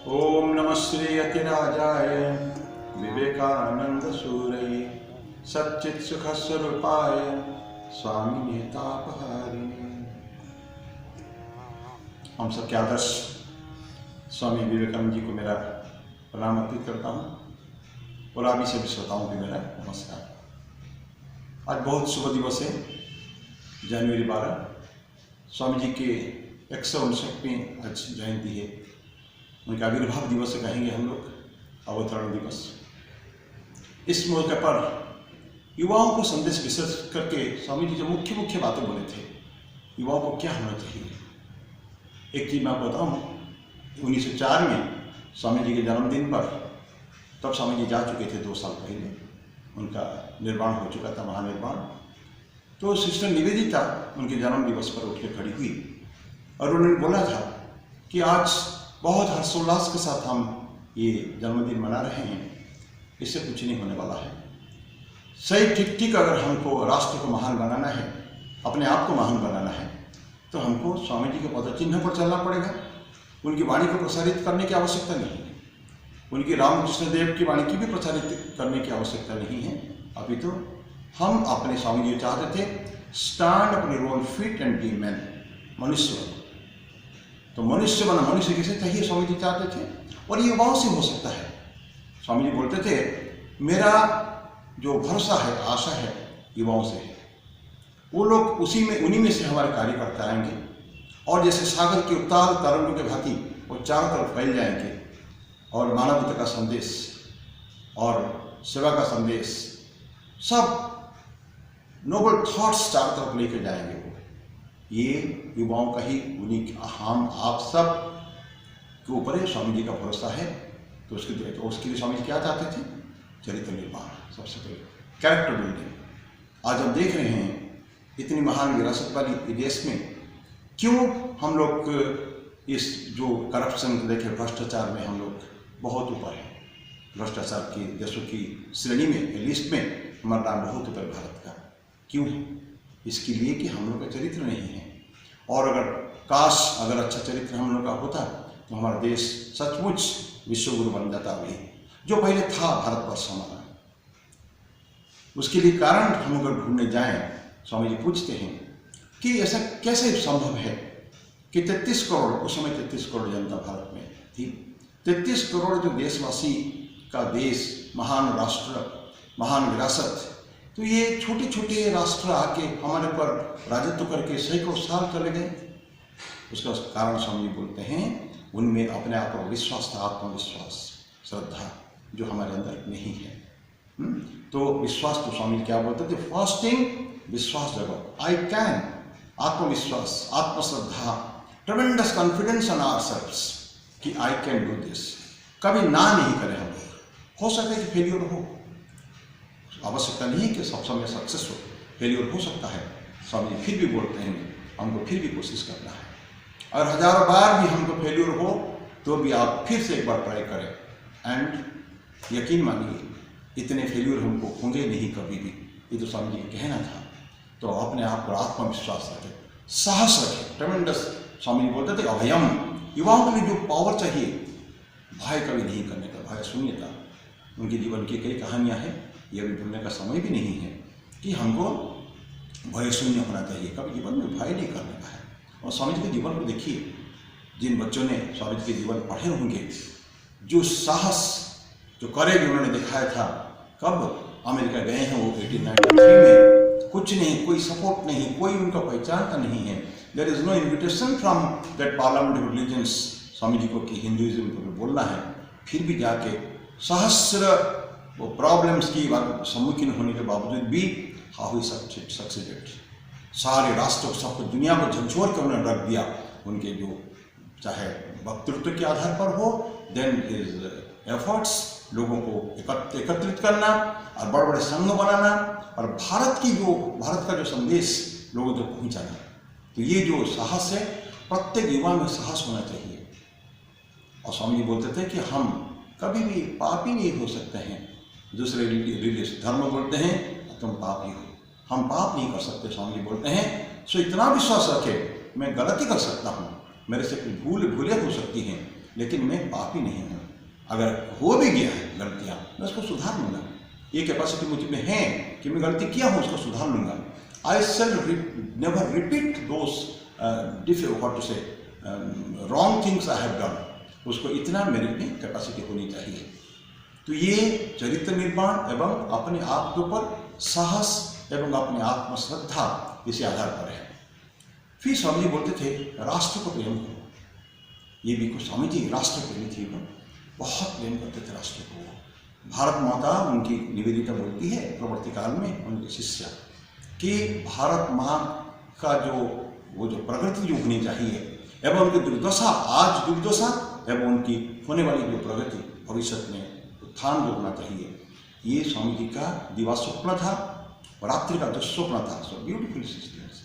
ओम नमः श्री यतिराजाय विवेकानंद सूरये सच्चित् सुख स्वरूपाय स्वामिने तापहारिणे। हम सबके आदर्श स्वामी विवेकानंद जी को मेरा प्रणाम अर्पित करता हूँ और आप सभी श्रोताओं को मेरा नमस्कार। आज बहुत शुभ दिवस है, जनवरी 12 स्वामी जी के 159वीं आज जयंती है। उनका आविर्भाव दिवस से कहेंगे हम लोग, अवतरण दिवस। इस मौके पर युवाओं को संदेश विशेष करके स्वामी जी जो मुख्य बातें बोले थे, युवाओं को क्या होना चाहिए। एक चीज मैं आपको बताऊँ, 1904 में स्वामी जी के जन्मदिन पर, तब स्वामी जी जा चुके थे 2 साल पहले, उनका निर्वाण हो चुका था, महानिर्वाण। तो सिस्टर निवेदिता उनके जन्म दिवस पर उठ के खड़ी हुई और उन्होंने बोला था कि आज बहुत हर्षोल्लास के साथ हम ये जन्मदिन मना रहे हैं, इससे कुछ नहीं होने वाला है। सही ठीक अगर हमको राष्ट्र को महान बनाना है, अपने आप को महान बनाना है, तो हमको स्वामी जी के पदचिन्ह पर चलना पड़ेगा। उनकी वाणी को प्रसारित करने की आवश्यकता नहीं है, उनकी रामकृष्ण देव की वाणी की भी प्रचारित करने की आवश्यकता नहीं है। अभी तो हम अपने स्वामी जी चाहते थे स्टैंड अपने role fit and be man, मनुष्य। तो मनुष्य बना, मनुष्य किसे चाहिए स्वामी जी चाहते थे, और ये युवाओं से हो सकता है। स्वामी जी बोलते थे मेरा जो भरोसा है, आशा है, युवाओं से है। वो लोग उन्हीं में से हमारे कार्य करते आएंगे और जैसे सागर के उतार तरंगों के भांति वो चारों तरफ फैल जाएंगे और मानवता का संदेश और सेवा का संदेश, सब नोबल थॉट्स चारों तरफ लेकर जाएंगे। वो ये युवाओं का ही, उन्हीं हम आप सब के ऊपर है, स्वामी जी का भरोसा है। तो उसके लिए स्वामी जी क्या चाहते थे? चरित्र निर्माण, सबसे पहले कैरेक्टर बिल्डिंग। आज हम देख रहे हैं इतनी महान विरासत वाली देश में क्यों हम लोग इस जो करप्शन देखे, भ्रष्टाचार में हम लोग बहुत ऊपर हैं। भ्रष्टाचार की देशों की श्रेणी में, लिस्ट में हमारा नाम बहुत ऊपर भारत का। क्यों? इसके लिए कि हम लोग का चरित्र नहीं है। और अगर अच्छा चरित्र हम लोग का होता तो हमारा देश सचमुच विश्वगुरु बन जाता, अभी जो पहले था भारतवर्ष हमारा। उसके लिए कारण हम अगर ढूंढने जाएं, स्वामी जी पूछते हैं कि ऐसा कैसे संभव है कि 33 करोड़, उस समय 33 करोड़ जनता भारत में थी, 33 करोड़ जो देशवासी का देश, महान राष्ट्र, महान विरासत, तो ये छोटे छोटे राष्ट्र आके हमारे पर राजत्व करके सैकड़ों साल चले गए। उसका कारण स्वामी जी बोलते हैं उनमें अपने आप पर विश्वास था, आत्मविश्वास, श्रद्धा, जो हमारे अंदर नहीं है। तो विश्वास, तो स्वामी जी क्या बोलते थे? फास्टिंग विश्वास जगो, आई कैन, आत्मविश्वास, आत्मश्रद्धा, ट्रेमेंडस कॉन्फिडेंस ऑन आवरसेल्व्स कि आई कैन डू दिस। कभी ना नहीं करें हम लोग। हो सकता है कि फेलियर हो, आवश्यकता नहीं है कि सब समय सक्सेस हो, फेलियर हो सकता है। स्वामी जी फिर भी बोलते हैं हमको फिर भी कोशिश करना है, और हजारों बार भी हमको फेलियर हो तो भी आप फिर से एक बार ट्राई करें। एंड यकीन मानिए इतने फेलियर हमको होंगे नहीं कभी भी। ये तो स्वामी जी का कहना था। तो अपने आप पर आत्मविश्वास रखें, साहस रखें, ट्रेमेंडस। स्वामी जी बोलते थे अभयम, युवाओं के लिए जो पावर चाहिए, भय कभी नहीं करने का, भय शून्यता। उनके जीवन की कई कहानियाँ हैं, ये अभी भूलने का समय भी नहीं है कि हमको भय शून्य होना चाहिए, कभी जीवन में भय नहीं करने का है। और स्वामी जी के जीवन को देखिए, जिन बच्चों ने स्वामी जी के जीवन पढ़े होंगे, जो साहस, जो करेज उन्होंने दिखाया था, कब अमेरिका गए हैं वो 1893 में, कुछ नहीं, कोई सपोर्ट नहीं, कोई उनका पहचान का नहीं है। There is no invitation from that parliament of religions Swami ji को कि हिंदुइज्म को बोलना है। फिर भी जाके सहस्र वो प्रॉब्लम्स की सम्मुखीन होने के बावजूद भी हाउ ही सक्सेडेड। सारे राष्ट्रों, सब दुनिया को झकझोर कर उन्होंने रख दिया। उनके जो चाहे वक्तृत्व के आधार पर हो, देन हिज एफर्ट्स, लोगों को एकत्रित करना और बड़े बड़े संघ बनाना, और भारत का जो संदेश लोगों तक पहुंचाना। तो ये जो साहस है, प्रत्येक युवा में साहस होना चाहिए। और स्वामी जी बोलते थे कि हम कभी भी पापी नहीं हो सकते हैं। दूसरे रिलीजियस धर्म बोलते हैं तुम पापी हो, हम पाप नहीं कर सकते। स्वामी जी बोलते हैं सो इतना विश्वास रखे, मैं गलती कर सकता हूँ, मेरे से कुछ भूलें हो सकती हैं, लेकिन मैं पापी नहीं हूँ। अगर हो भी गया है गलतियाँ, मैं उसको सुधार लूँगा। ये कैपेसिटी मुझ में है कि मैं गलती किया हूँ उसको सुधार लूँगा। I shall never repeat those wrong things I have done. उसको इतना मेरे में कैपेसिटी होनी चाहिए। तो ये चरित्र निर्माण एवं अपने आप के ऊपर साहस एवं अपने आत्मश्रद्धा इसी आधार पर है। फिर स्वामी जी बोलते थे राष्ट्र को प्रेम करो। ये भी कुछ स्वामी जी राष्ट्र प्रेमी थे, बहुत प्रेम करते थे राष्ट्र को। भारत माता उनकी निवेदिता बोलती है प्रवर्ती काल में उनके शिष्य कि भारत माँ का जो प्रगति जो होनी चाहिए एवं उनकी दुर्दशा, आज दुर्दशा एवं उनकी होने वाली जो प्रगति भविष्य में उत्थान जो होना चाहिए, ये स्वामी जी का दिवा स्वप्न था, रात्रि का दुस्वप्न था। सो ब्यूटीफुल सिस्टर्स,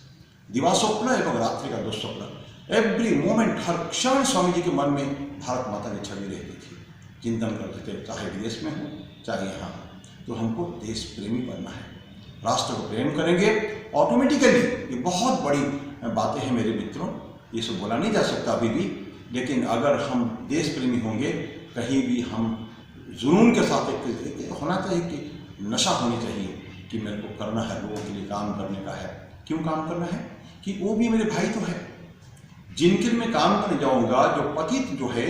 दिवा स्वप्न एवं रात्रि का दुस्वप्न। एवरी मोमेंट, हर क्षण स्वामी जी के मन में भारत माता की छवि रहती थी। चिंतन करते थे, चाहे विदेश में हो चाहे यहाँ। तो हमको देश प्रेमी बनना है, राष्ट्र को प्रेम करेंगे ऑटोमेटिकली। ये बहुत बड़ी बातें हैं मेरे मित्रों, ये सब बोला नहीं जा सकता अभी भी। लेकिन अगर हम देश प्रेमी होंगे, कहीं भी हम जुनून के साथ एक होना चाहिए कि नशा होनी चाहिए कि मेरे को करना है, लोगों के लिए काम करने का है। क्यों काम करना है? कि वो भी मेरे भाई तो है, जिनके लिए मैं काम करने जाऊंगा। जो पतित जो है,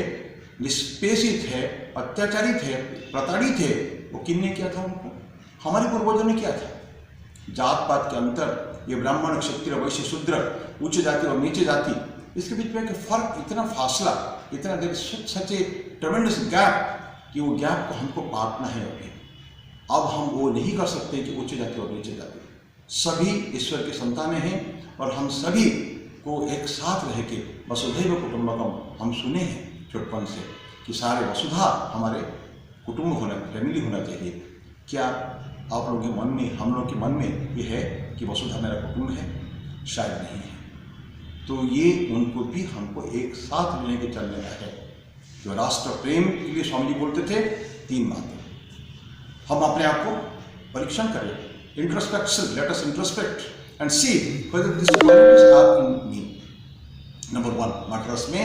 निष्पेषित है, अत्याचारित है, प्रताड़ित है, वो किसने किया था? उनको हमारे पूर्वजों ने किया था। जात पात के अंतर, ये ब्राह्मण, क्षत्रिय, वैश्य, शूद्र, उच्च जाति और नीचे जाति, इसके बीच में एक फर्क, इतना फासला, इतना देर सच ए ट्रेमेंडस गैप कि वो गैप को हमको पाटना है अभी। अब हम वो नहीं कर सकते कि उच्च जाति और नीचे जाति, सभी ईश्वर के संतानें हैं और हम सभी को एक साथ रह के वसुधैव कुटुंबकम हम सुने हैं छोटपन से कि सारे वसुधा हमारे कुटुंब होना, फैमिली होना चाहिए। क्या आप लोगों के मन में, हम लोग के मन में ये है कि वसुधा मेरा कुटुंब है? शायद नहीं है। तो ये उनको भी हमको एक साथ लेके चलने का है। जो राष्ट्र प्रेम के लिए स्वामी जी बोलते थे 3 बातें। हम अपने आप को परीक्षण करें, introspection, let us introspect and see whether this qualities are in me. Number 1, Madras में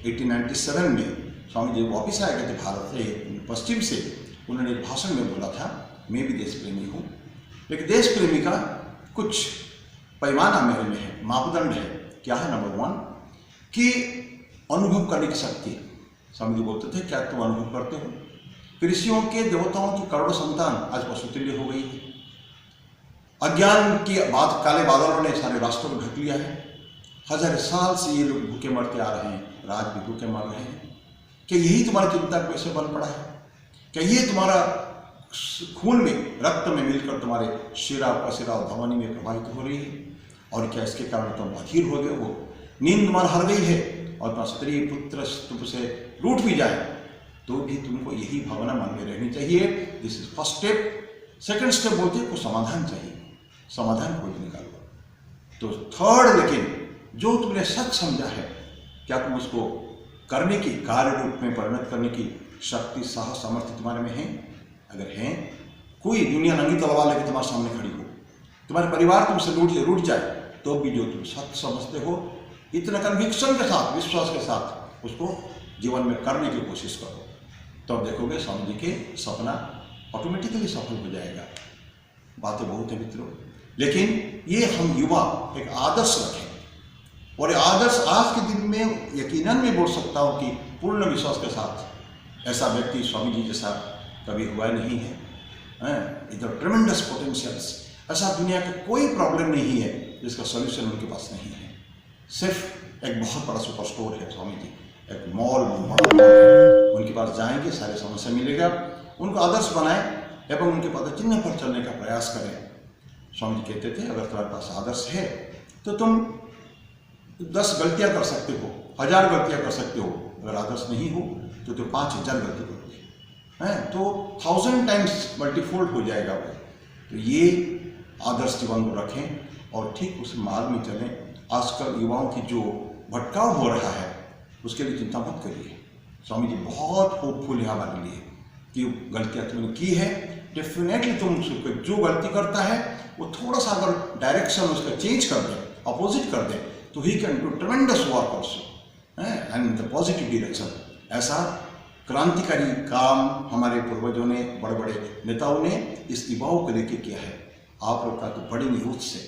1897 में स्वामी जी वापिस आए गए थे भारत से, पश्चिम से। उन्होंने एक भाषण में बोला था, मैं भी देश प्रेमी हूँ, लेकिन देश प्रेमी का कुछ पैमाना मेरे में है, मापदंड है। क्या है? नंबर 1 कि अनुभव करने की शक्ति। स्वामी जी बोलते थे, क्या तुम अनुभव करते हो? ऋषियों के, देवताओं की करोड़ों संतान आज पशुतुल्य हो गई है। अज्ञान की बात, काले बादलों ने सारे राष्ट्रों को ढक लिया है। हजार साल से ये लोग भूखे मरते आ रहे हैं, राज भी भूखे मर रहे हैं। क्या यही तुम्हारी चिंता को ऐसे बन पड़ा है? क्या ये तुम्हारा खून में, रक्त में मिलकर तुम्हारे शिरा, पसिरा और धमनी में प्रभावित हो रही है? और क्या इसके कारण तुम अधीर हो गए हो? नींद तुम्हारा हर गई है और तुम्हारा स्त्री पुत्र तुमसे रूठ भी जाए तो भी तुमको यही भावना मन में रहनी चाहिए। This is first step. Second step बोलते हैं को समाधान चाहिए, समाधान खोज निकालो। तो थर्ड, लेकिन जो तुमने सच समझा है, क्या तुम उसको करने की, कार्य रूप में परिणत करने की शक्ति, साहस, सामर्थ्य तुम्हारे में है? अगर है, कोई दुनिया नंगी तलवार लेकर तुम्हारे सामने खड़ी हो, तुम्हारे परिवार तुमसे रूठ जाए, तो भी जो तुम सत्य समझते हो, इतना कन्विक्शन के साथ, विश्वास के साथ उसको जीवन में करने की कोशिश करो। तो अब देखोगे स्वामी जी के सपना ऑटोमेटिकली सफल हो जाएगा। बातें बहुत है मित्रों, लेकिन ये हम युवा एक आदर्श रखें। और ये आदर्श आज के दिन में यकीनन मैं बोल सकता हूँ कि पूर्ण विश्वास के साथ ऐसा व्यक्ति स्वामी जी जैसा कभी हुआ नहीं है। इधर ट्रेमेंडस पोटेंशियल्स, ऐसा दुनिया का कोई प्रॉब्लम नहीं है जिसका सॉल्यूशन उनके पास नहीं है। सिर्फ एक बहुत बड़ा सुपर स्टोर है स्वामी जी, एक मॉल, बड़ा मॉल है। उनके पास जाएंगे, सारे समस्या मिलेगा। उनको आदर्श बनाएं एवं उनके पद चिन्ह पर चलने का प्रयास करें। स्वामी जी कहते थे, अगर तुम्हारे पास आदर्श है तो तुम 10 गलतियां कर सकते हो, 1000 गलतियां कर सकते हो। अगर आदर्श नहीं हो तो तुम 5000 गलती करोगे, हैं तो 1000 टाइम्स मल्टीफोल्ड हो जाएगा वो। तो ये आदर्श जीवन को रखें और ठीक उस मार्ग में चलें। आजकल युवाओं की जो भटकाव हो रहा है उसके लिए चिंता मत करिए। स्वामी जी बहुत होपफुल है हमारे लिए कि गलतियाँ तुमने की है, डेफिनेटली तुम उसको, जो गलती करता है वो थोड़ा सा अगर डायरेक्शन उसका चेंज कर दे, अपोजिट कर दे, तो he can do ट्रेमेंडस work also and the positive direction. ऐसा क्रांतिकारी काम हमारे पूर्वजों ने, बड़े बड़े नेताओं ने इस युवाओं को लेके किया है। आप लोग का तो बड़े निरोध से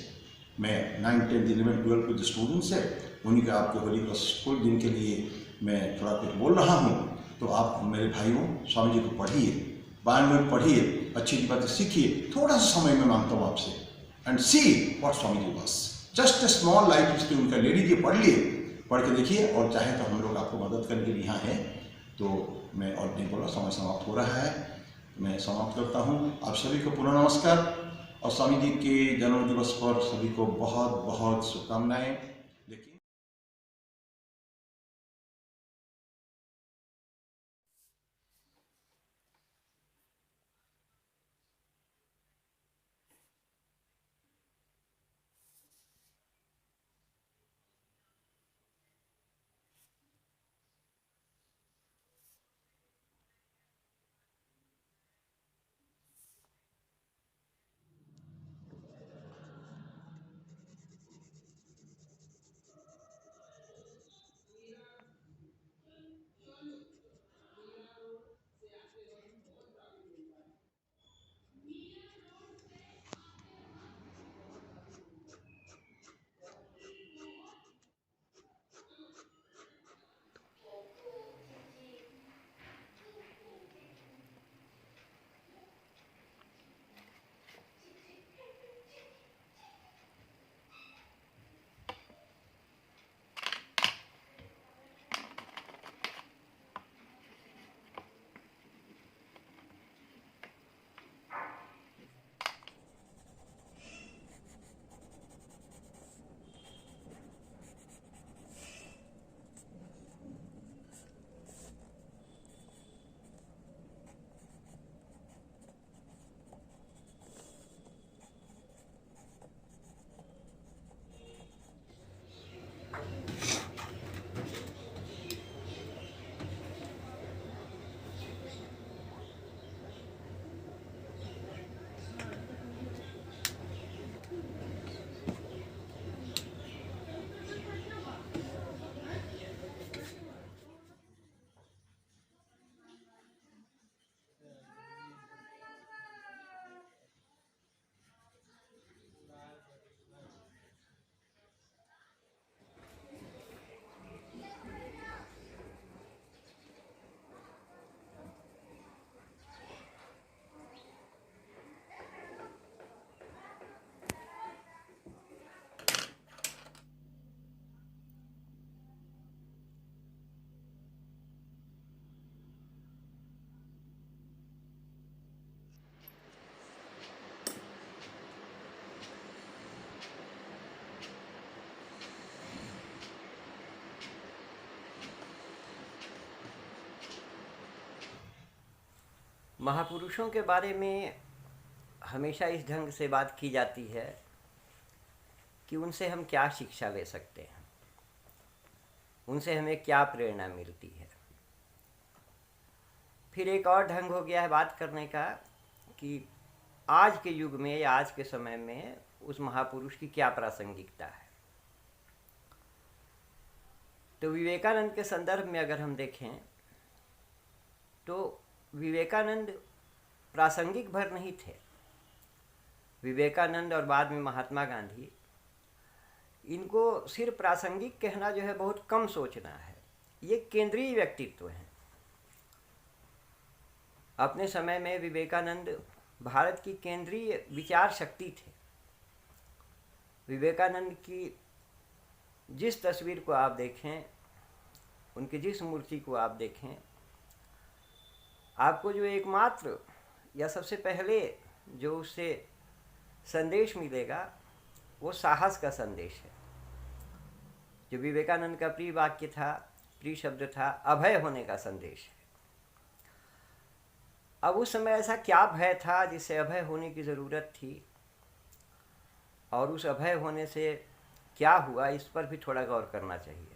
मैं 9, 10, 11, 12 के जो स्टूडेंट्स है उन्हीं का आपके होली क्रॉस स्कूल जिनके लिए मैं थोड़ा कुछ बोल रहा हूँ, तो आप मेरे भाइयों स्वामी जी को पढ़िए, बाण में पढ़िए, अच्छी बातें सीखिए, थोड़ा सा समय मैं मांगता हूँ आपसे, and see what Swami ji was, just a small life history उनका ले लीजिए, पढ़ लिए, पढ़ के देखिए, और चाहे तो हम लोग आपको मदद करने के लिए यहाँ हैं। तो मैं और नहीं बोला, समय समाप्त हो रहा है, मैं समाप्त करता हूँ। आप सभी को पुनः नमस्कार, और स्वामी जी के जन्म दिवस पर सभी को बहुत बहुत शुभकामनाएं। लेकिन महापुरुषों के बारे में हमेशा इस ढंग से बात की जाती है कि उनसे हम क्या शिक्षा ले सकते हैं, उनसे हमें क्या प्रेरणा मिलती है। फिर एक और ढंग हो गया है बात करने का कि आज के युग में या आज के समय में उस महापुरुष की क्या प्रासंगिकता है। तो विवेकानंद के संदर्भ में अगर हम देखें तो विवेकानंद प्रासंगिक भर नहीं थे। विवेकानंद और बाद में महात्मा गांधी, इनको सिर्फ प्रासंगिक कहना जो है बहुत कम सोचना है। ये केंद्रीय व्यक्तित्व हैं। अपने समय में विवेकानंद भारत की केंद्रीय विचार शक्ति थे। विवेकानंद की जिस तस्वीर को आप देखें, उनकी जिस मूर्ति को आप देखें, आपको जो एकमात्र या सबसे पहले जो उससे संदेश मिलेगा वो साहस का संदेश है। जो विवेकानंद का प्रिय वाक्य था, प्रिय शब्द था, अभय होने का संदेश है। अब उस समय ऐसा क्या भय था जिससे अभय होने की ज़रूरत थी, और उस अभय होने से क्या हुआ, इस पर भी थोड़ा गौर करना चाहिए।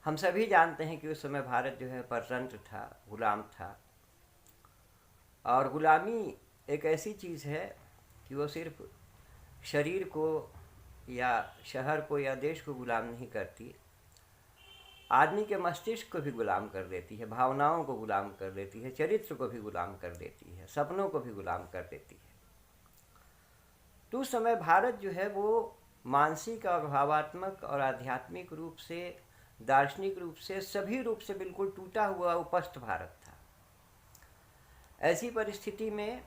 हम सभी जानते हैं कि उस समय भारत जो है परतंत्र था, गुलाम था, और गुलामी एक ऐसी चीज़ है कि वो सिर्फ शरीर को या शहर को या देश को गुलाम नहीं करती, आदमी के मस्तिष्क को भी गुलाम कर देती है, भावनाओं को गुलाम कर देती है, चरित्र को भी गुलाम कर देती है, सपनों को भी गुलाम कर देती है। तो उस समय भारत जो है वो मानसिक और भावात्मक और आध्यात्मिक रूप से, दार्शनिक रूप से, सभी रूप से बिल्कुल टूटा हुआ उपस्थ भारत था। ऐसी परिस्थिति में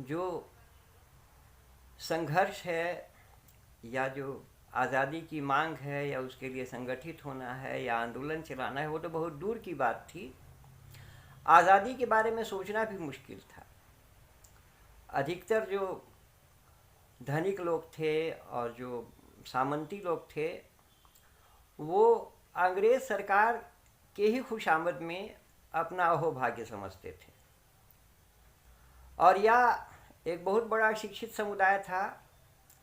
जो संघर्ष है या जो आज़ादी की मांग है या उसके लिए संगठित होना है या आंदोलन चलाना है, वो तो बहुत दूर की बात थी। आज़ादी के बारे में सोचना भी मुश्किल था। अधिकतर जो धनिक लोग थे और जो सामंती लोग थे वो अंग्रेज़ सरकार के ही खुशामद में अपना अहोभाग्य समझते थे। और या एक बहुत बड़ा शिक्षित समुदाय था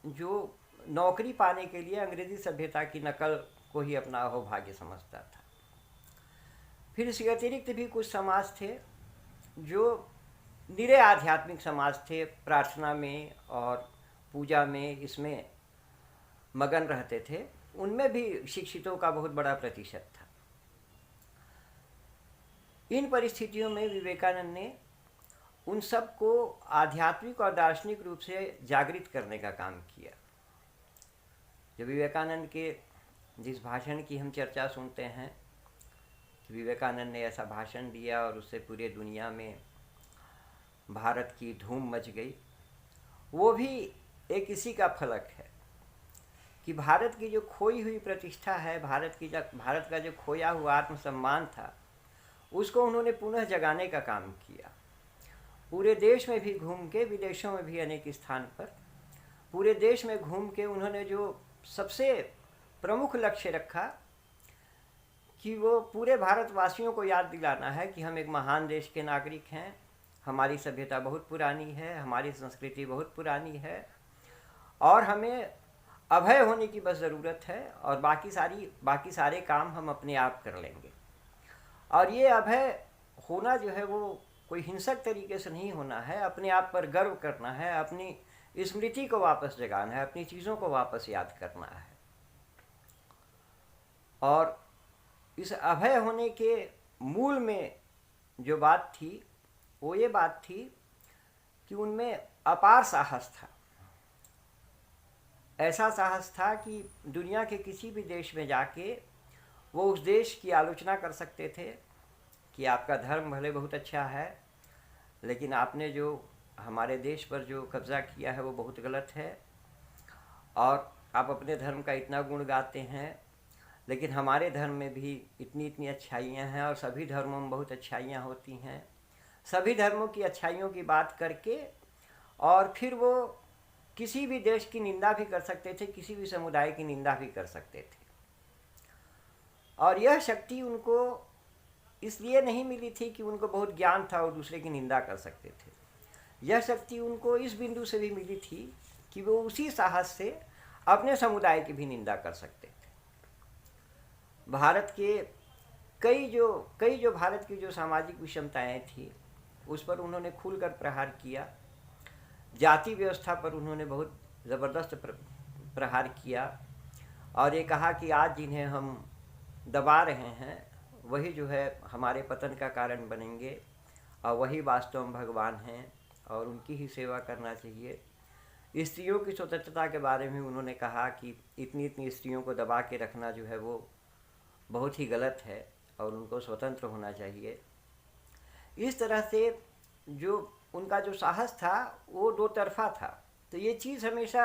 जो नौकरी पाने के लिए अंग्रेज़ी सभ्यता की नकल को ही अपना अहोभाग्य समझता था। फिर इसके अतिरिक्त भी कुछ समाज थे जो निरे आध्यात्मिक समाज थे, प्रार्थना में और पूजा में, इसमें मगन रहते थे। उनमें भी शिक्षितों का बहुत बड़ा प्रतिशत था। इन परिस्थितियों में विवेकानंद ने उन सब को आध्यात्मिक और दार्शनिक रूप से जागृत करने का काम किया। जो विवेकानंद के जिस भाषण की हम चर्चा सुनते हैं कि विवेकानंद ने ऐसा भाषण दिया और उससे पूरे दुनिया में भारत की धूम मच गई, वो भी एक इसी का फलक है कि भारत की जो खोई हुई प्रतिष्ठा है, भारत का जो खोया हुआ आत्मसम्मान था, उसको उन्होंने पुनः जगाने का काम किया। पूरे देश में भी घूम के, विदेशों में भी अनेक स्थान पर पूरे देश में घूम के उन्होंने जो सबसे प्रमुख लक्ष्य रखा कि वो पूरे भारतवासियों को याद दिलाना है कि हम एक महान देश के नागरिक हैं, हमारी सभ्यता बहुत पुरानी है, हमारी संस्कृति बहुत पुरानी है और हमें अभय होने की बस ज़रूरत है और बाकी सारे काम हम अपने आप कर लेंगे। और ये अभय होना जो है वो कोई हिंसक तरीके से नहीं होना है, अपने आप पर गर्व करना है, अपनी स्मृति को वापस जगाना है, अपनी चीज़ों को वापस याद करना है। और इस अभय होने के मूल में जो बात थी वो ये बात थी कि उनमें अपार साहस था। ऐसा साहस था कि दुनिया के किसी भी देश में जाके वो उस देश की आलोचना कर सकते थे कि आपका धर्म भले बहुत अच्छा है, लेकिन आपने जो हमारे देश पर जो कब्ज़ा किया है वो बहुत गलत है, और आप अपने धर्म का इतना गुण गाते हैं, लेकिन हमारे धर्म में भी इतनी इतनी अच्छाइयाँ हैं और सभी धर्मों में बहुत अच्छाइयाँ होती हैं। सभी धर्मों की अच्छाइयों की बात करके और फिर वो किसी भी देश की निंदा भी कर सकते थे, किसी भी समुदाय की निंदा भी कर सकते थे। और यह शक्ति उनको इसलिए नहीं मिली थी कि उनको बहुत ज्ञान था और दूसरे की निंदा कर सकते थे। यह शक्ति उनको इस बिंदु से भी मिली थी कि वो उसी साहस से अपने समुदाय की भी निंदा कर सकते थे। भारत के कई जो भारत की जो सामाजिक विषमताएं थी उस पर उन्होंने खुलकर प्रहार किया। जाति व्यवस्था पर उन्होंने बहुत ज़बरदस्त प्रहार किया और ये कहा कि आज जिन्हें हम दबा रहे हैं वही जो है हमारे पतन का कारण बनेंगे और वही वास्तव में भगवान हैं और उनकी ही सेवा करना चाहिए। स्त्रियों की स्वतंत्रता के बारे में उन्होंने कहा कि इतनी इतनी स्त्रियों को दबा के रखना जो है वो बहुत ही गलत है और उनको स्वतंत्र होना चाहिए। इस तरह से जो उनका जो साहस था वो दो तरफा था। तो ये चीज़ हमेशा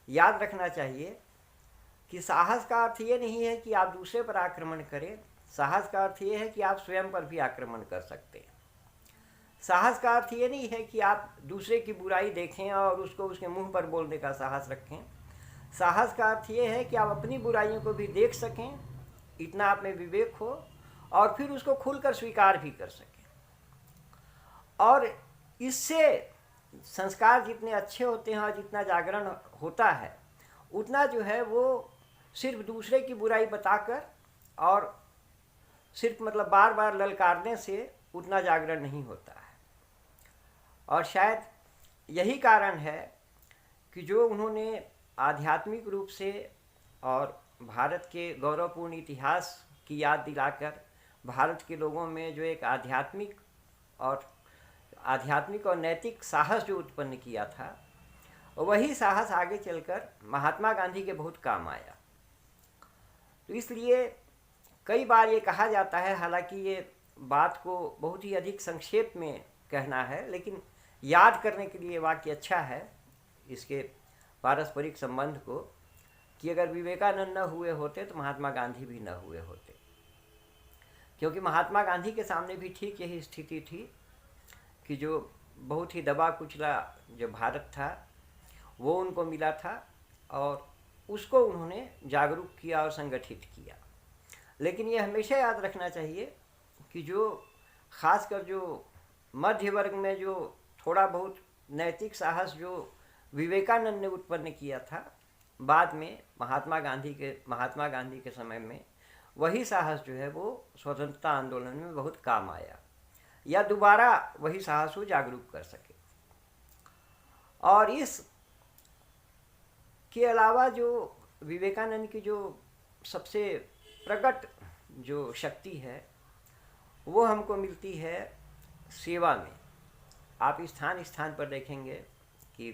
याद रखना चाहिए कि साहस का अर्थ ये नहीं है कि आप दूसरे पर आक्रमण करें, साहस का अर्थ ये है कि आप स्वयं पर भी आक्रमण कर सकते हैं। साहस का अर्थ ये नहीं है कि आप दूसरे की बुराई देखें और उसको उसके मुंह पर बोलने का साहस रखें। साहस का अर्थ ये है कि आप अपनी बुराइयों को भी देख सकें, इतना आप में विवेक हो और फिर उसको खुलकर स्वीकार भी कर सकें। और इससे संस्कार जितने अच्छे होते हैं और जितना जागरण होता है उतना जो है वो सिर्फ दूसरे की बुराई बताकर और सिर्फ मतलब बार बार ललकारने से उतना जागरण नहीं होता है। और शायद यही कारण है कि जो उन्होंने आध्यात्मिक रूप से और भारत के गौरवपूर्ण इतिहास की याद दिलाकर भारत के लोगों में जो एक आध्यात्मिक और नैतिक साहस जो उत्पन्न किया था, वही साहस आगे चलकर महात्मा गांधी के बहुत काम आया। तो इसलिए कई बार ये कहा जाता है, हालांकि ये बात को बहुत ही अधिक संक्षेप में कहना है, लेकिन याद करने के लिए वाक्य अच्छा है इसके पारस्परिक संबंध को, कि अगर विवेकानंद न हुए होते तो महात्मा गांधी भी न हुए होते। क्योंकि महात्मा गांधी के सामने भी ठीक यही स्थिति थी कि जो बहुत ही दबा कुचला जो भारत था वो उनको मिला था और उसको उन्होंने जागरूक किया और संगठित किया। लेकिन ये हमेशा याद रखना चाहिए कि जो खासकर जो मध्य वर्ग में जो थोड़ा बहुत नैतिक साहस जो विवेकानंद ने उत्पन्न किया था, बाद में महात्मा गांधी के समय में वही साहस जो है वो स्वतंत्रता आंदोलन में बहुत काम आया, या दोबारा वही साहस को जागरूक कर सके। और इस के अलावा जो विवेकानंद की जो सबसे प्रकट जो शक्ति है वो हमको मिलती है सेवा में। आप स्थान स्थान पर देखेंगे कि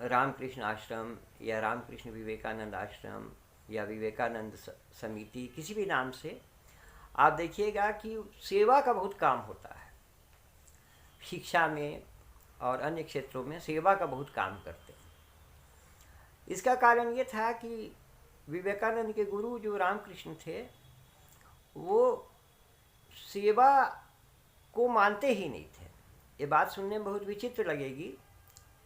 रामकृष्ण आश्रम या रामकृष्ण विवेकानंद आश्रम या विवेकानंद समिति, किसी भी नाम से आप देखिएगा कि सेवा का बहुत काम होता है। शिक्षा में और अन्य क्षेत्रों में सेवा का बहुत काम करते हैं। इसका कारण ये था कि विवेकानंद के गुरु जो रामकृष्ण थे वो सेवा को मानते ही नहीं थे। ये बात सुनने में बहुत विचित्र लगेगी,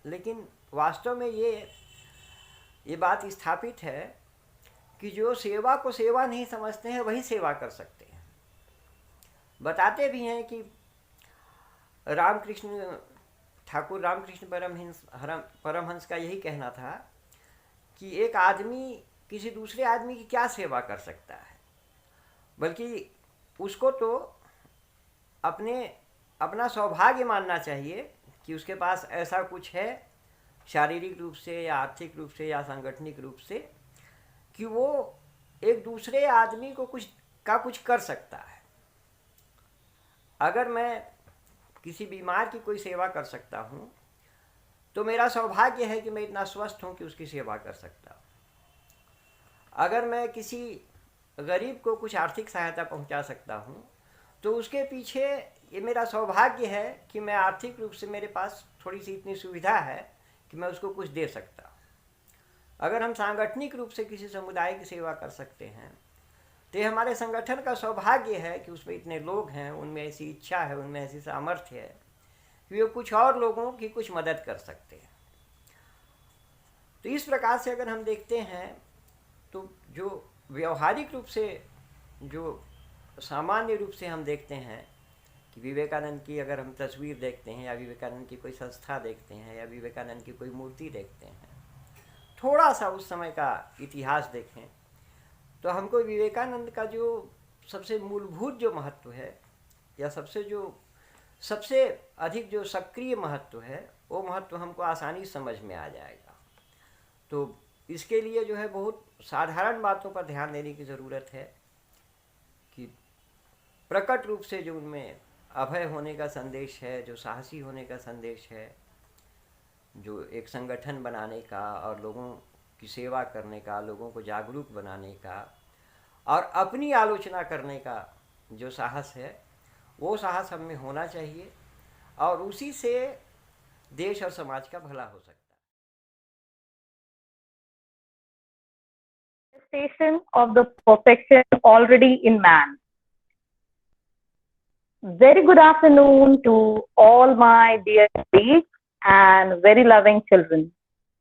लेकिन वास्तव में ये बात स्थापित है कि जो सेवा को सेवा नहीं समझते हैं वही सेवा कर सकते हैं। बताते भी हैं कि ठाकुर रामकृष्ण परमहंस का यही कहना था कि एक आदमी किसी दूसरे आदमी की क्या सेवा कर सकता है, बल्कि उसको तो अपना सौभाग्य मानना चाहिए कि उसके पास ऐसा कुछ है, शारीरिक रूप से या आर्थिक रूप से या सांगठनिक रूप से, कि वो एक दूसरे आदमी को कुछ कर सकता है। अगर मैं किसी बीमार की कोई सेवा कर सकता हूँ तो मेरा सौभाग्य है कि मैं इतना स्वस्थ हूँ कि उसकी सेवा कर सकता हूँ। अगर मैं किसी गरीब को कुछ आर्थिक सहायता पहुँचा सकता हूँ तो उसके पीछे ये मेरा सौभाग्य है कि मैं आर्थिक रूप से मेरे पास थोड़ी सी इतनी सुविधा है कि मैं उसको कुछ दे सकता हूँ। अगर हम सांगठनिक रूप से किसी समुदाय की सेवा कर सकते हैं तो ये हमारे संगठन का सौभाग्य है कि उसमें इतने लोग हैं, उनमें ऐसी इच्छा है, उनमें ऐसी सामर्थ्य है कि वो कुछ और लोगों की कुछ मदद कर सकते हैं। तो इस प्रकार से अगर हम देखते हैं तो जो व्यवहारिक रूप से जो सामान्य रूप से हम देखते हैं कि विवेकानंद की अगर हम तस्वीर देखते हैं या विवेकानंद की कोई संस्था देखते हैं या विवेकानंद की कोई मूर्ति देखते हैं, थोड़ा सा उस समय का इतिहास देखें तो हमको विवेकानंद का जो सबसे मूलभूत जो महत्व है या सबसे अधिक जो सक्रिय महत्व है वो महत्व हमको आसानी समझ में आ जाएगा। तो इसके लिए जो है बहुत साधारण बातों पर ध्यान देने की ज़रूरत है कि प्रकट रूप से जो उनमें अभय होने का संदेश है, जो साहसी होने का संदेश है, जो एक संगठन बनाने का और लोगों की सेवा करने का, लोगों को जागरूक बनाने का और अपनी आलोचना करने का जो साहस है, वो साहस हम में होना चाहिए और उसी से देश और समाज का भला हो सकता है। Manifestation of the perfection already in man. Very good afternoon to all my dear colleagues and very loving children.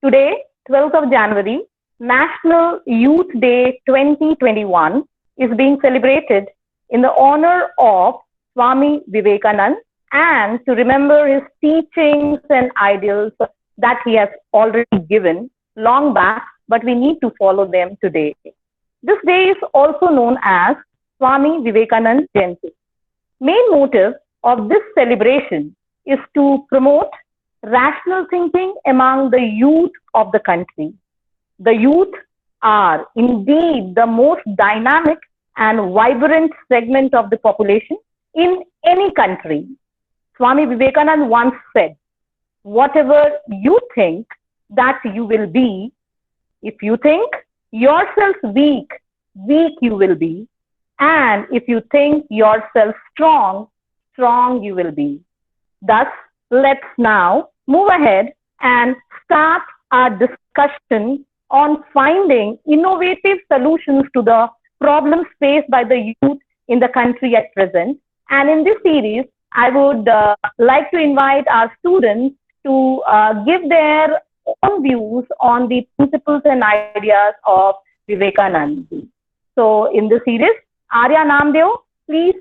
Today, 12th of January, National Youth Day 2021 is being celebrated in the honor of Swami Vivekananda and to remember his teachings and ideals that he has already given long back, but we need to follow them today. This day is also known as Swami Vivekananda Jayanti. Main motive of this celebration is to promote rational thinking among the youth of the country. The youth are indeed the most dynamic and vibrant segment of the population in any country. Swami Vivekananda once said, whatever you think that you will be, if you think yourself weak, weak you will be. And if you think yourself strong, strong you will be. Thus, let's now move ahead and start our discussion on finding innovative solutions to the problems faced by the youth in the country at present. And in this series, I would like to invite our students to give their own views on the principles and ideas of Vivekananda. So, in this series, Arya Namdeo, please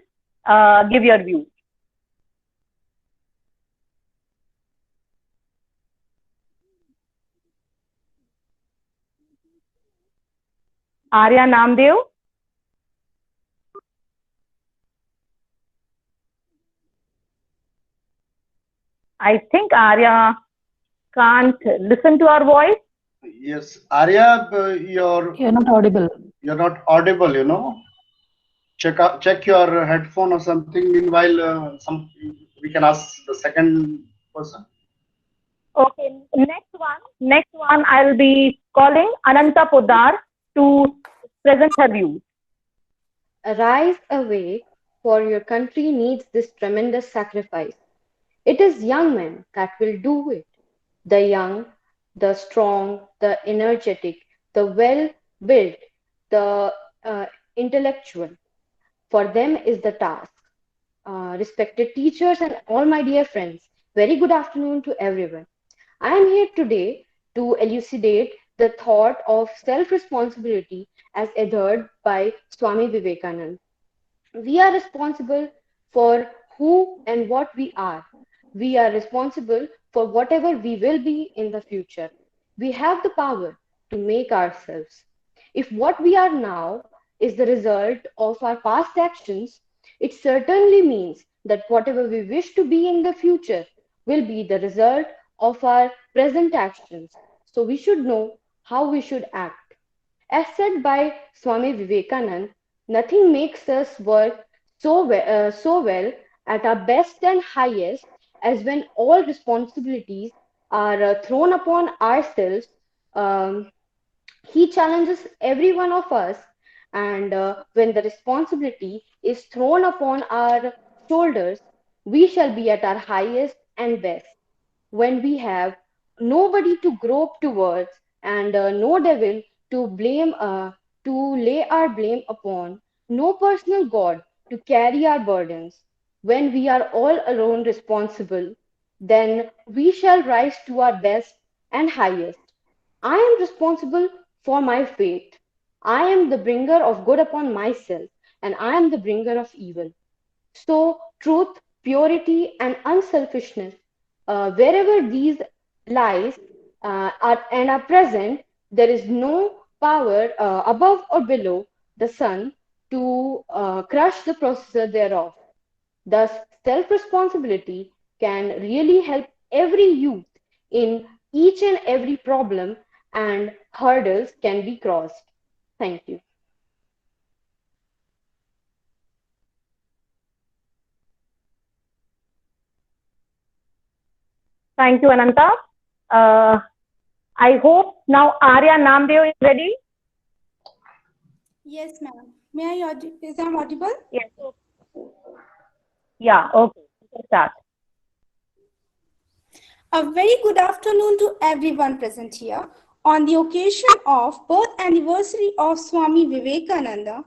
give your views. Arya Namdeo. I think Arya can't listen to our voice. Yes, Arya, You're not audible. you're not audible. You know, check your headphone or something. Meanwhile, we can ask the second person. Okay, next one, I'll be calling Ananta Poddar to present her views. Arise, awake, for your country needs this tremendous sacrifice. It is young men that will do it. The young, the strong, the energetic, the well-built, the intellectual. For them is the task. Respected teachers and all my dear friends, very good afternoon to everyone. I am here today to elucidate the thought of self-responsibility as adhered by Swami Vivekananda. We are responsible for who and what we are. We are responsible for whatever we will be in the future. We have the power to make ourselves. If what we are now is the result of our past actions, it certainly means that whatever we wish to be in the future will be the result of our present actions. So we should know how we should act. As said by Swami Vivekananda, nothing makes us work so well at our best and highest as when all responsibilities are thrown upon ourselves. He challenges every one of us, and when the responsibility is thrown upon our shoulders, we shall be at our highest and best. When we have nobody to grope towards and no devil to blame, to lay our blame upon, no personal God to carry our burdens, when we are all alone responsible, then we shall rise to our best and highest. I am responsible for my fate. I am the bringer of good upon myself, and I am the bringer of evil. So, truth, purity, and unselfishness, wherever these lies are present, there is no power above or below the sun to crush the processor thereof. Thus, self-responsibility can really help every youth in each and every problem, and hurdles can be crossed. Thank you. Thank you, Ananta. I hope now Arya Namdeo is ready. Yes, ma'am. May I is I audible? Yes. Yeah, okay. Start. A very good afternoon to everyone present here. On the occasion of birth anniversary of Swami Vivekananda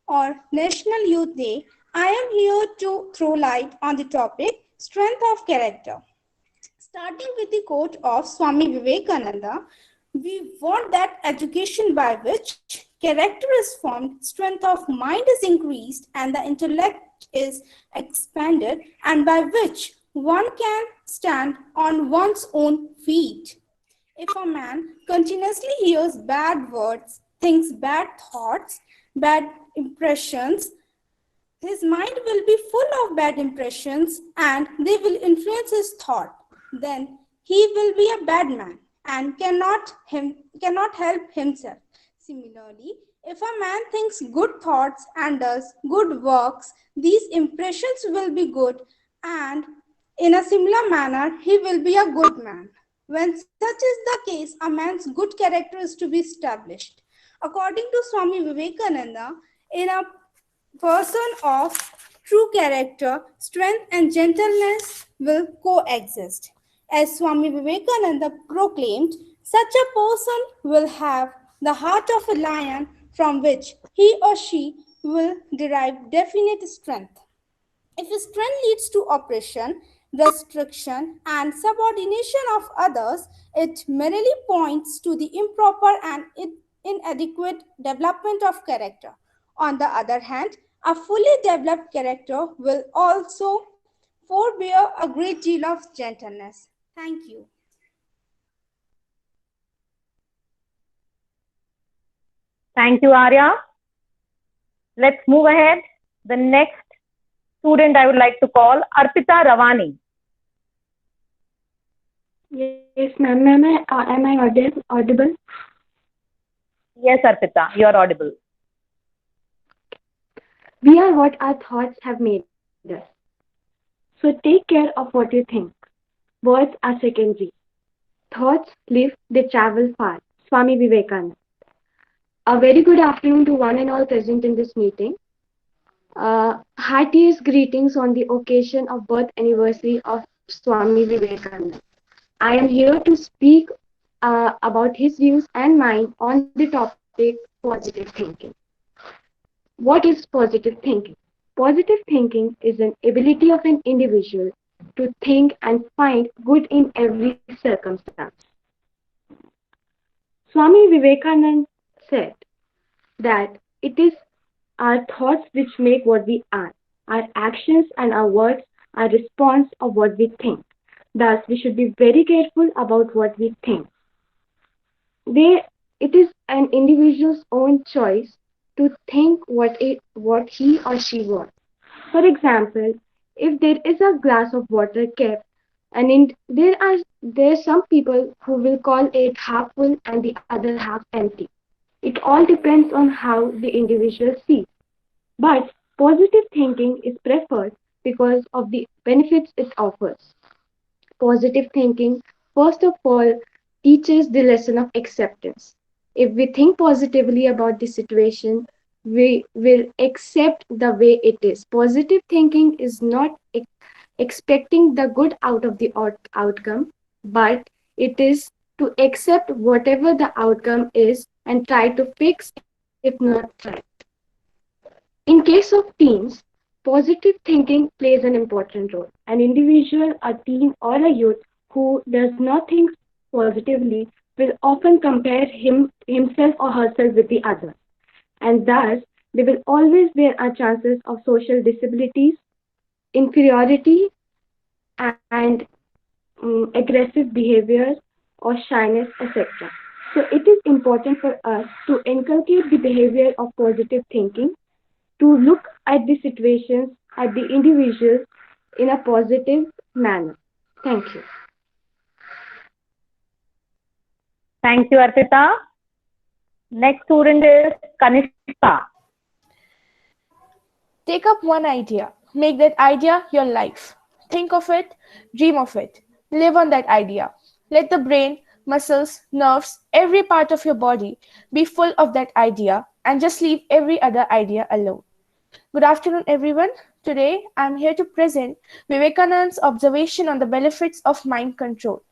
or National Youth Day, I am here to throw light on the topic strength of character. Starting with the quote of Swami Vivekananda, we want that education by which character is formed, strength of mind is increased, and the intellect is expanded, and by which one can stand on one's own feet. If a man continuously hears bad words, thinks bad thoughts, bad impressions, his mind will be full of bad impressions and they will influence his thought. Then he will be a bad man and cannot help himself. Similarly, if a man thinks good thoughts and does good works, these impressions will be good, and in a similar manner, he will be a good man. When such is the case, a man's good character is to be established. According to Swami Vivekananda, in a person of true character, strength and gentleness will coexist. As Swami Vivekananda proclaimed, such a person will have the heart of a lion from which he or she will derive definite strength. If strength leads to oppression, restriction, and subordination of others, it merely points to the improper and inadequate development of character. On the other hand, a fully developed character will also forbear a great deal of gentleness. Thank you. Thank you, Arya. Let's move ahead. The next student I would like to call Arpita Ravani. Yes, ma'am. Am I audible? Yes, Arpita, you are audible. We are what our thoughts have made us. So take care of what you think. Words are secondary. Thoughts live, they travel far. Swami Vivekananda. A very good afternoon to one and all present in this meeting. Heartiest greetings on the occasion of birth anniversary of Swami Vivekananda. I am here to speak about his views and mine on the topic positive thinking. What is positive thinking? Positive thinking is an ability of an individual to think and find good in every circumstance. Swami Vivekananda said that it is our thoughts which make what we are. Our actions and our words are response of what we think. Thus, we should be very careful about what we think. It is an individual's own choice to think what he or she wants. For example, if there is a glass of water kept, and there are some people who will call it half full and the other half empty. It all depends on how the individual sees. But positive thinking is preferred because of the benefits it offers. Positive thinking, first of all, teaches the lesson of acceptance. If we think positively about the situation, we will accept the way it is. Positive thinking is not expecting the good out of the outcome, but it is to accept whatever the outcome is and try to fix if not try. In case of teens, positive thinking plays an important role. An individual, a teen, or a youth who does not think positively will often compare himself or herself with the others. And thus, they will always bear a chances of social disabilities, inferiority, and aggressive behaviors or shyness, etc. So it is important for us to inculcate the behavior of positive thinking, to look at the situations, at the individuals in a positive manner. Thank you. Thank you, Arpita. Next student is Kanishka. Take up one idea. Make that idea your life. Think of it, dream of it, live on that idea. Let the brain, muscles, nerves, every part of your body be full of that idea and just leave every other idea alone. Good afternoon, everyone. Today, I'm here to present Vivekananda's observation on the benefits of mind control.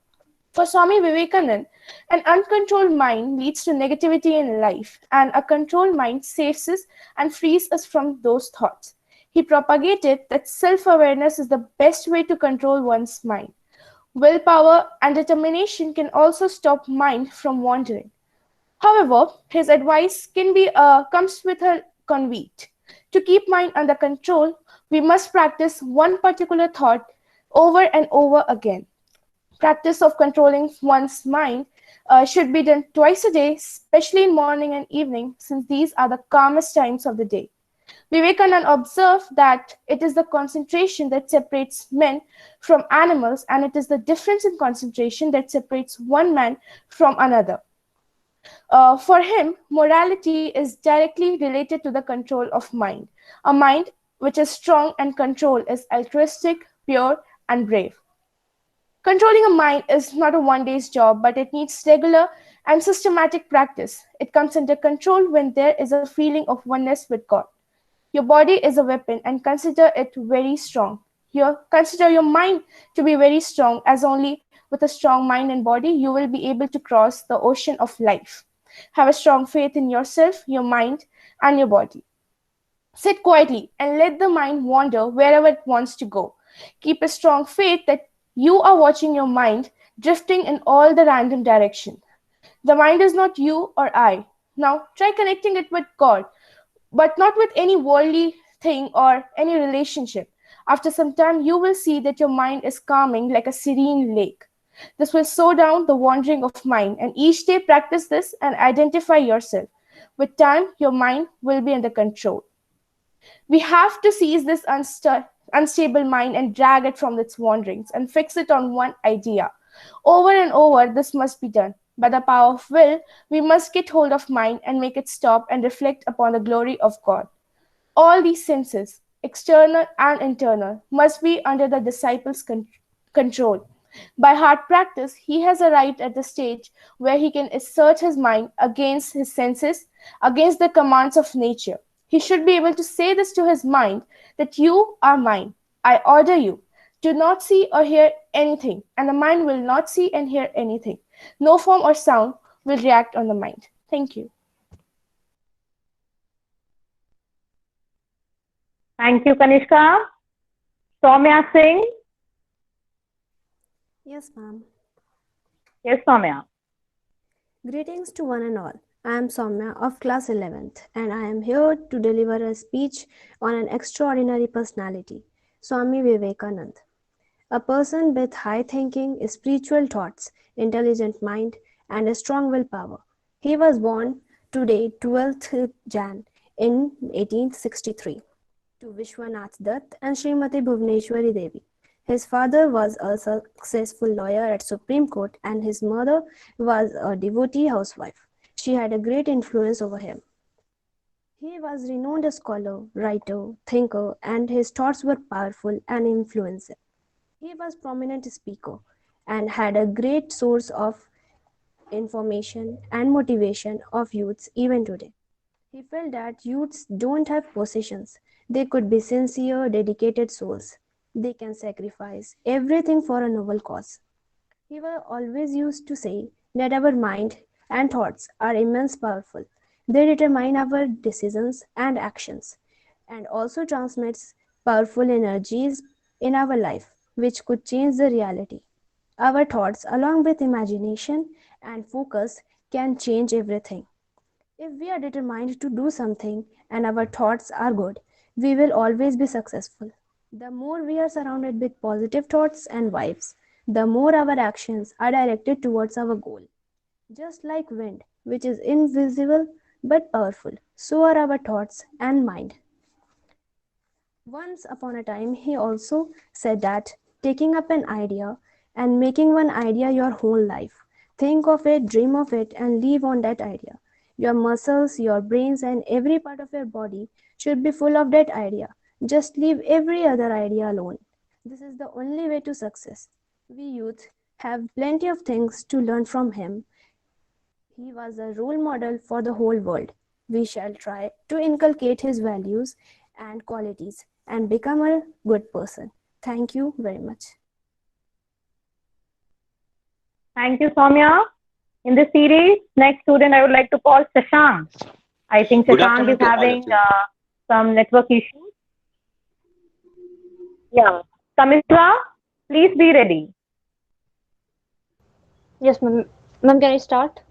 For Swami Vivekananda, an uncontrolled mind leads to negativity in life, and a controlled mind saves us and frees us from those thoughts. He propagated that self-awareness is the best way to control one's mind. Willpower and determination can also stop mind from wandering. However, his advice comes with a caveat. To keep mind under control, we must practice one particular thought over and over again. Practice of controlling one's mind should be done twice a day, especially in morning and evening, since these are the calmest times of the day. Vivekananda observed that it is the concentration that separates men from animals, and it is the difference in concentration that separates one man from another. For him, morality is directly related to the control of mind. A mind which is strong and controlled is altruistic, pure, and brave. Controlling a mind is not a one day's job, but it needs regular and systematic practice. It comes under control when there is a feeling of oneness with God. Your body is a weapon and consider it very strong. Consider your mind to be very strong, as only with a strong mind and body you will be able to cross the ocean of life. Have a strong faith in yourself, your mind, and your body. Sit quietly and let the mind wander wherever it wants to go. Keep a strong faith that you are watching your mind drifting in all the random direction. The mind is not you or I. Now try connecting it with God, but not with any worldly thing or any relationship. After some time, you will see that your mind is calming like a serene lake. This will slow down the wandering of mind, and each day practice this and identify yourself. With time, your mind will be under control. We have to seize this unstable mind and drag it from its wanderings and fix it on one idea. Over and over, this must be done. By the power of will, we must get hold of mind and make it stop and reflect upon the glory of God. All these senses, external and internal, must be under the disciple's control. By hard practice, he has arrived at the stage where he can assert his mind against his senses, against the commands of nature. He should be able to say this to his mind that you are mine. I order you. Do not see or hear anything, and the mind will not see and hear anything. No form or sound will react on the mind. Thank you. Thank you, Kanishka. Soumya Singh. Yes, ma'am. Yes, Soumya. Greetings to one and all. I am Soumya of class 11th and I am here to deliver a speech on an extraordinary personality, Swami Vivekananda. A person with high thinking, spiritual thoughts, intelligent mind, and a strong willpower. He was born today, 12th Jan, in 1863, to Vishwanath Dutt and Srimati Bhuvneshwari Devi. His father was a successful lawyer at Supreme Court and his mother was a devotee housewife. She had a great influence over him. He was renowned scholar, writer, thinker, and his thoughts were powerful and influential. He was prominent speaker and had a great source of information and motivation of youths even today. He felt that youths don't have possessions. They could be sincere, dedicated souls. They can sacrifice everything for a noble cause. He was always used to say that our mind and thoughts are immense powerful. They determine our decisions and actions and also transmits powerful energies in our life which could change the reality. Our thoughts along with imagination and focus can change everything. If we are determined to do something and our thoughts are good, we will always be successful. The more we are surrounded with positive thoughts and vibes, the more our actions are directed towards our goal. Just like wind, which is invisible but powerful, so are our thoughts and mind. Once upon a time, he also said that taking up an idea and making one idea your whole life. Think of it, dream of it, and live on that idea. Your muscles, your brains, and every part of your body should be full of that idea. Just leave every other idea alone. This is the only way to success. We youth have plenty of things to learn from him. He was a role model for the whole world. We shall try to inculcate his values and qualities and become a good person. Thank you very much. Thank you, Soumya. In this series, next student I would like to call Shashank. I think Good Shashank afternoon is to all of having you. some network issues. Yeah. Kamishra, please be ready. Yes, ma'am. Ma'am, can I start?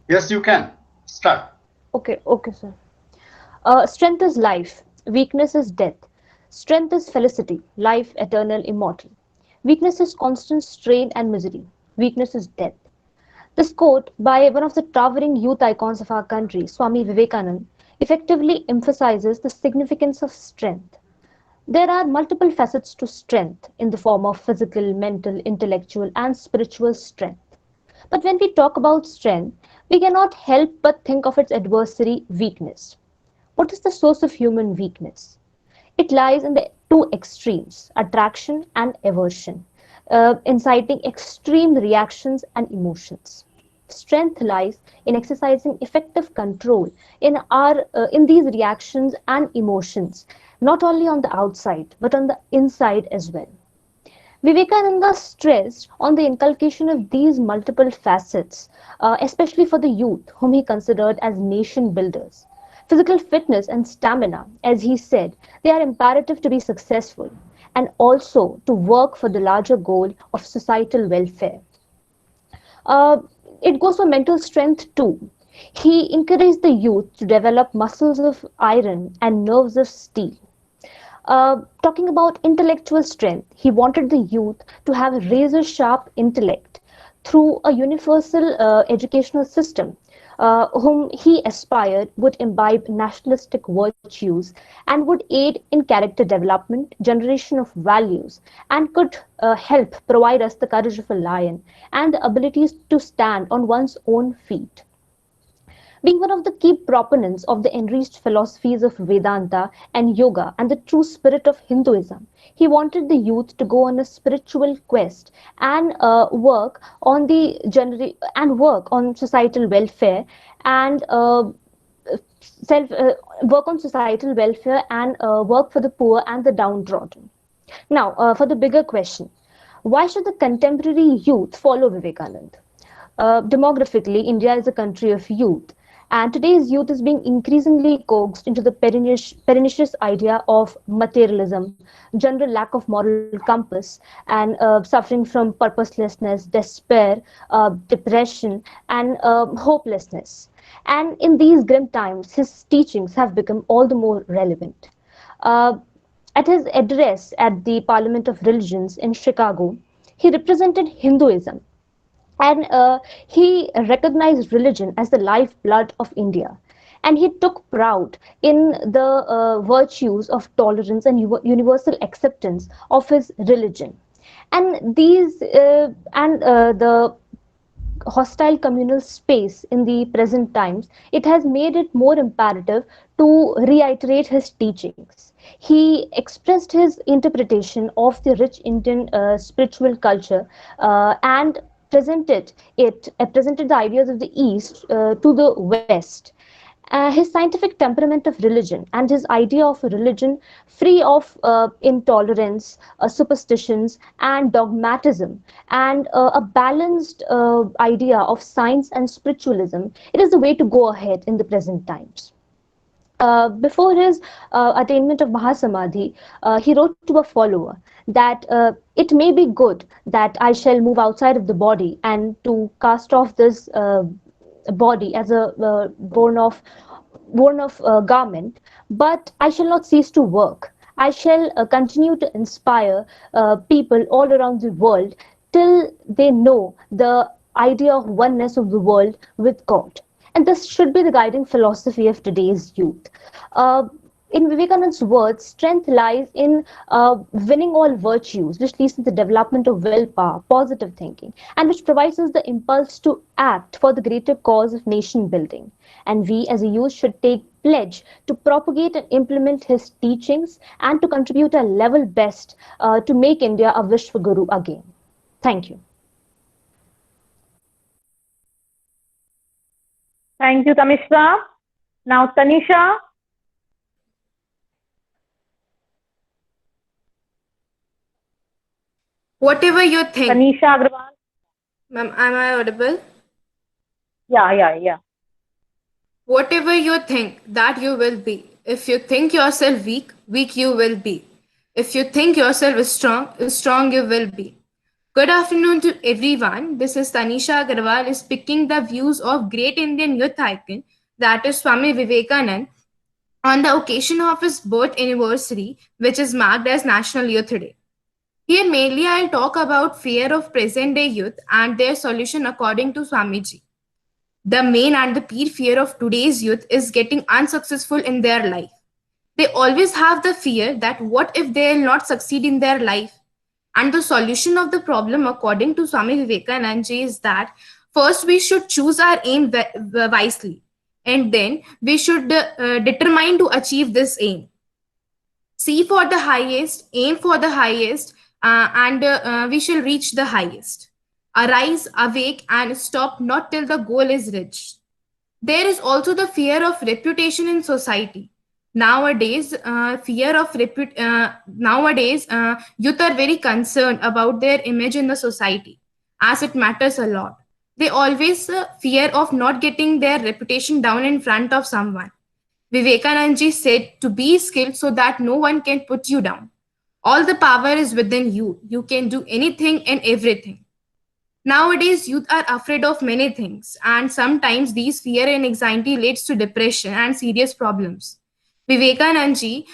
Yes, you can. Start. Okay, sir. Strength is life, weakness is death. Strength is felicity, life eternal, immortal. Weakness is constant strain and misery. Weakness is death. This quote by one of the towering youth icons of our country, Swami Vivekananda, effectively emphasizes the significance of strength. There are multiple facets to strength in the form of physical, mental, intellectual, and spiritual strength. But when we talk about strength, we cannot help but think of its adversary, weakness. What is the source of human weakness? It lies in the two extremes, attraction and aversion, inciting extreme reactions and emotions. Strength lies in exercising effective control in these reactions and emotions, not only on the outside but on the inside as well. Vivekananda stressed on the inculcation of these multiple facets, especially for the youth, whom he considered as nation builders. Physical fitness and stamina, as he said, they are imperative to be successful and also to work for the larger goal of societal welfare. Uh, it goes for mental strength too. He encouraged the youth to develop muscles of iron and nerves of steel. Talking about intellectual strength, he wanted the youth to have a razor sharp intellect through a universal educational system, whom he aspired would imbibe nationalistic virtues and would aid in character development, generation of values, and could help provide us the courage of a lion and the abilities to stand on one's own feet. Being one of the key proponents of the enriched philosophies of Vedanta and yoga and the true spirit of Hinduism, he wanted the youth to go on a spiritual quest and work on societal welfare and self work on societal welfare and work for the poor and the downtrodden. Now, for the bigger question, why should the contemporary youth follow Vivekanand? Demographically, India is a country of youth, and today's youth is being increasingly coaxed into the pernicious idea of materialism, general lack of moral compass, and suffering from purposelessness, despair, depression, and hopelessness. And in these grim times, his teachings have become all the more relevant. Uh, at his address at the Parliament of Religions in Chicago, he represented Hinduism, and he recognized religion as the lifeblood of India. And he took pride in the virtues of tolerance and universal acceptance of his religion. And the hostile communal space in the present times, it has made it more imperative to reiterate his teachings. He expressed his interpretation of the rich Indian spiritual culture and presented the ideas of the East to the West. His scientific temperament of religion and his idea of a religion free of intolerance, superstitions, and dogmatism, and a balanced idea of science and spiritualism, it is the way to go ahead in the present times. Before his attainment of Mahasamadhi, he wrote to a follower that it may be good that I shall move outside of the body and to cast off this body as a worn off garment, but I shall not cease to work. I shall continue to inspire people all around the world till they know the idea of oneness of the world with God. And this should be the guiding philosophy of today's youth. In Vivekananda's words, strength lies in winning all virtues, which leads to the development of willpower, positive thinking, and which provides us the impulse to act for the greater cause of nation building. And we as a youth should take pledge to propagate and implement his teachings and to contribute our level best to make India a Vishwaguru again. Thank you. Thank you, Tamishra. Now, Tanisha. Whatever you think. Tanisha Agrawal. Ma'am, am I audible? Yeah. Whatever you think, that you will be. If you think yourself weak, weak you will be. If you think yourself strong you will be. Good afternoon to everyone. This is Tanisha Agrawal is picking the views of great Indian youth icon, that is Swami Vivekanand, on the occasion of his birth anniversary, which is marked as National Youth Day. Here mainly I'll talk about fear of present day youth and their solution according to Swamiji. The main and the peer fear of today's youth is getting unsuccessful in their life. They always have the fear that what if they will not succeed in their life? And the solution of the problem according to Swami Vivekananda is that First, we should choose our aim wisely, and then we should determine to achieve this aim. See for the highest, aim for the highest, and we shall reach the highest. Arise, awake, and stop not till the goal is reached. There is also the fear of reputation in society. Nowadays, youth are very concerned about their image in the society, as it matters a lot. They always fear of not getting their reputation down in front of someone. Vivekanand ji said to be skilled so that no one can put you down. All the power is within you. You can do anything and everything. Nowadays, youth are afraid of many things, and sometimes these fear and anxiety leads to depression and serious problems. Vivekanand ji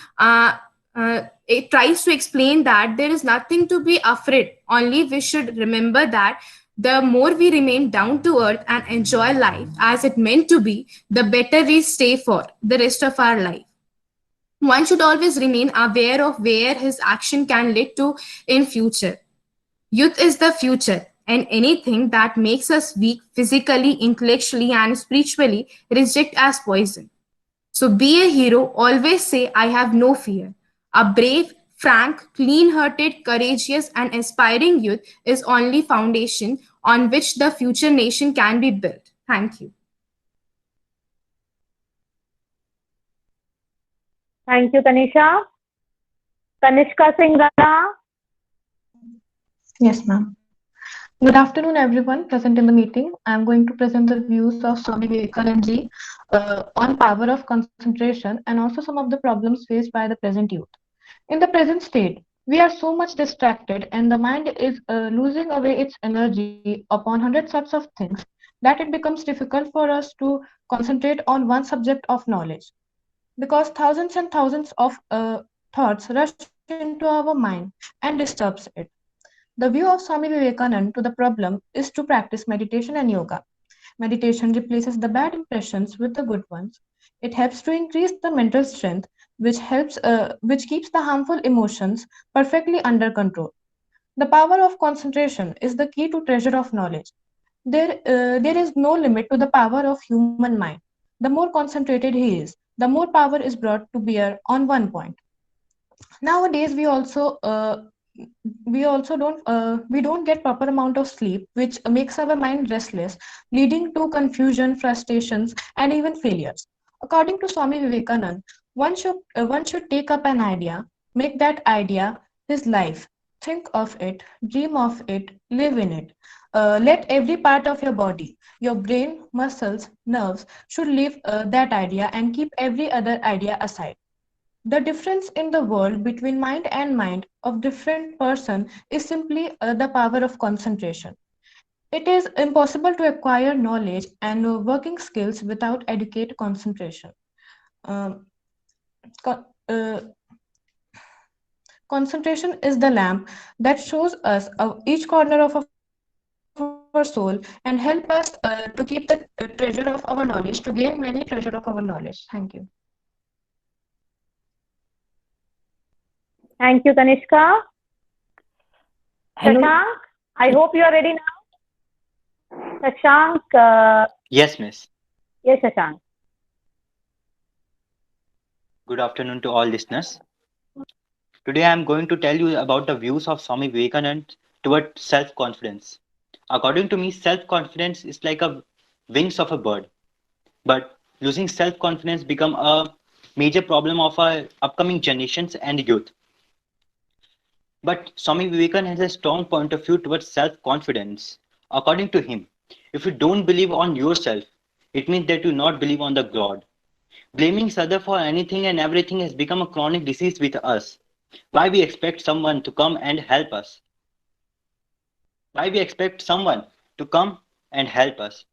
it tries to explain that there is nothing to be afraid. Only we should remember that the more we remain down to earth and enjoy life as it meant to be, the better we stay for the rest of our life. One should always remain aware of where his action can lead to in future. Youth is the future, and anything that makes us weak physically, intellectually, and spiritually reject as poison. So be a hero, always say, I have no fear. A brave, frank, clean-hearted, courageous, and aspiring youth is only foundation on which the future nation can be built. Thank you. Thank you, Tanisha. Kanishka Singh Rana. Yes, ma'am. Good afternoon, everyone present in the meeting. I am going to present the views of Swami Vivekanand ji on power of concentration and also some of the problems faced by the present youth. In the present state, we are so much distracted and the mind is losing away its energy upon hundred sorts of things that it becomes difficult for us to concentrate on one subject of knowledge. Because thousands and thousands of thoughts rush into our mind and disturbs it. The view of Swami Vivekananda to the problem is to practice meditation and yoga. Meditation replaces the bad impressions with the good ones. It helps to increase the mental strength, which keeps the harmful emotions perfectly under control. The power of concentration is the key to treasure of knowledge. There is no limit to the power of human mind. The more concentrated he is, the more power is brought to bear on one point. Nowadays, we don't get proper amount of sleep, which makes our mind restless, leading to confusion, frustrations, and even failures. According to Swami Vivekanand, one should take up an idea, make that idea his life, think of it, dream of it, live in it. Let every part of your body, your brain, muscles, nerves, should leave that idea and keep every other idea aside. The difference in the world between mind and mind of different person is simply the power of concentration. It is impossible to acquire knowledge and working skills without adequate concentration. Um, co- uh, Concentration is the lamp that shows us each corner of our soul and help us to keep the treasure of our knowledge, to gain many treasure of our knowledge. Thank you. Thank you, Kanishka. Hello. Shashank, I hope you are ready now. Shashank, Yes, miss. yes, Shashank. Good afternoon to all listeners. Today I am going to tell you about the views of Swami Vivekananda toward self-confidence. According to me, self-confidence is like a wings of a bird, but losing self-confidence become a major problem of our upcoming generations and youth. But Swami Vivekananda has a strong point of view towards self-confidence. According to him, if you don't believe on yourself, it means that you not believe on the God. Blaming other for anything and everything has become a chronic disease with us. Why we expect someone to come and help us? Why we expect someone to come and help us?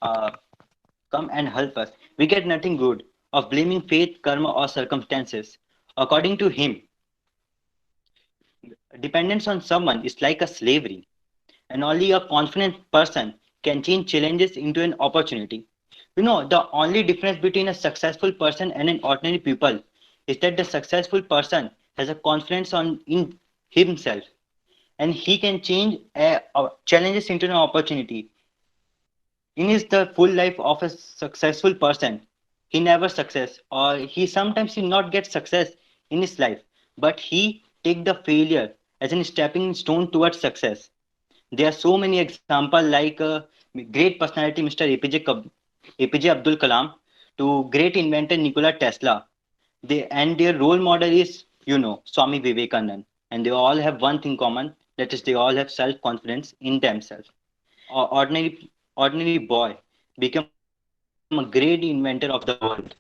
Come and help us. We get nothing good of blaming fate, karma, or circumstances. According to him, dependence on someone is like a slavery, and only a confident person can change challenges into an opportunity. You know, the only difference between a successful person and an ordinary people is that the successful person has a confidence in himself and he can change challenges into an opportunity. in his the full life of a successful person, he never success, or he sometimes he not get success in his life, but he take the failure as a stepping stone towards success. There are so many examples like great personality Mr. APJ Abdul Kalam to great inventor Nikola Tesla. And their role model is, Swami Vivekanand. And they all have one thing common, that is they all have self-confidence in themselves. Ordinary boy become a great inventor of the world.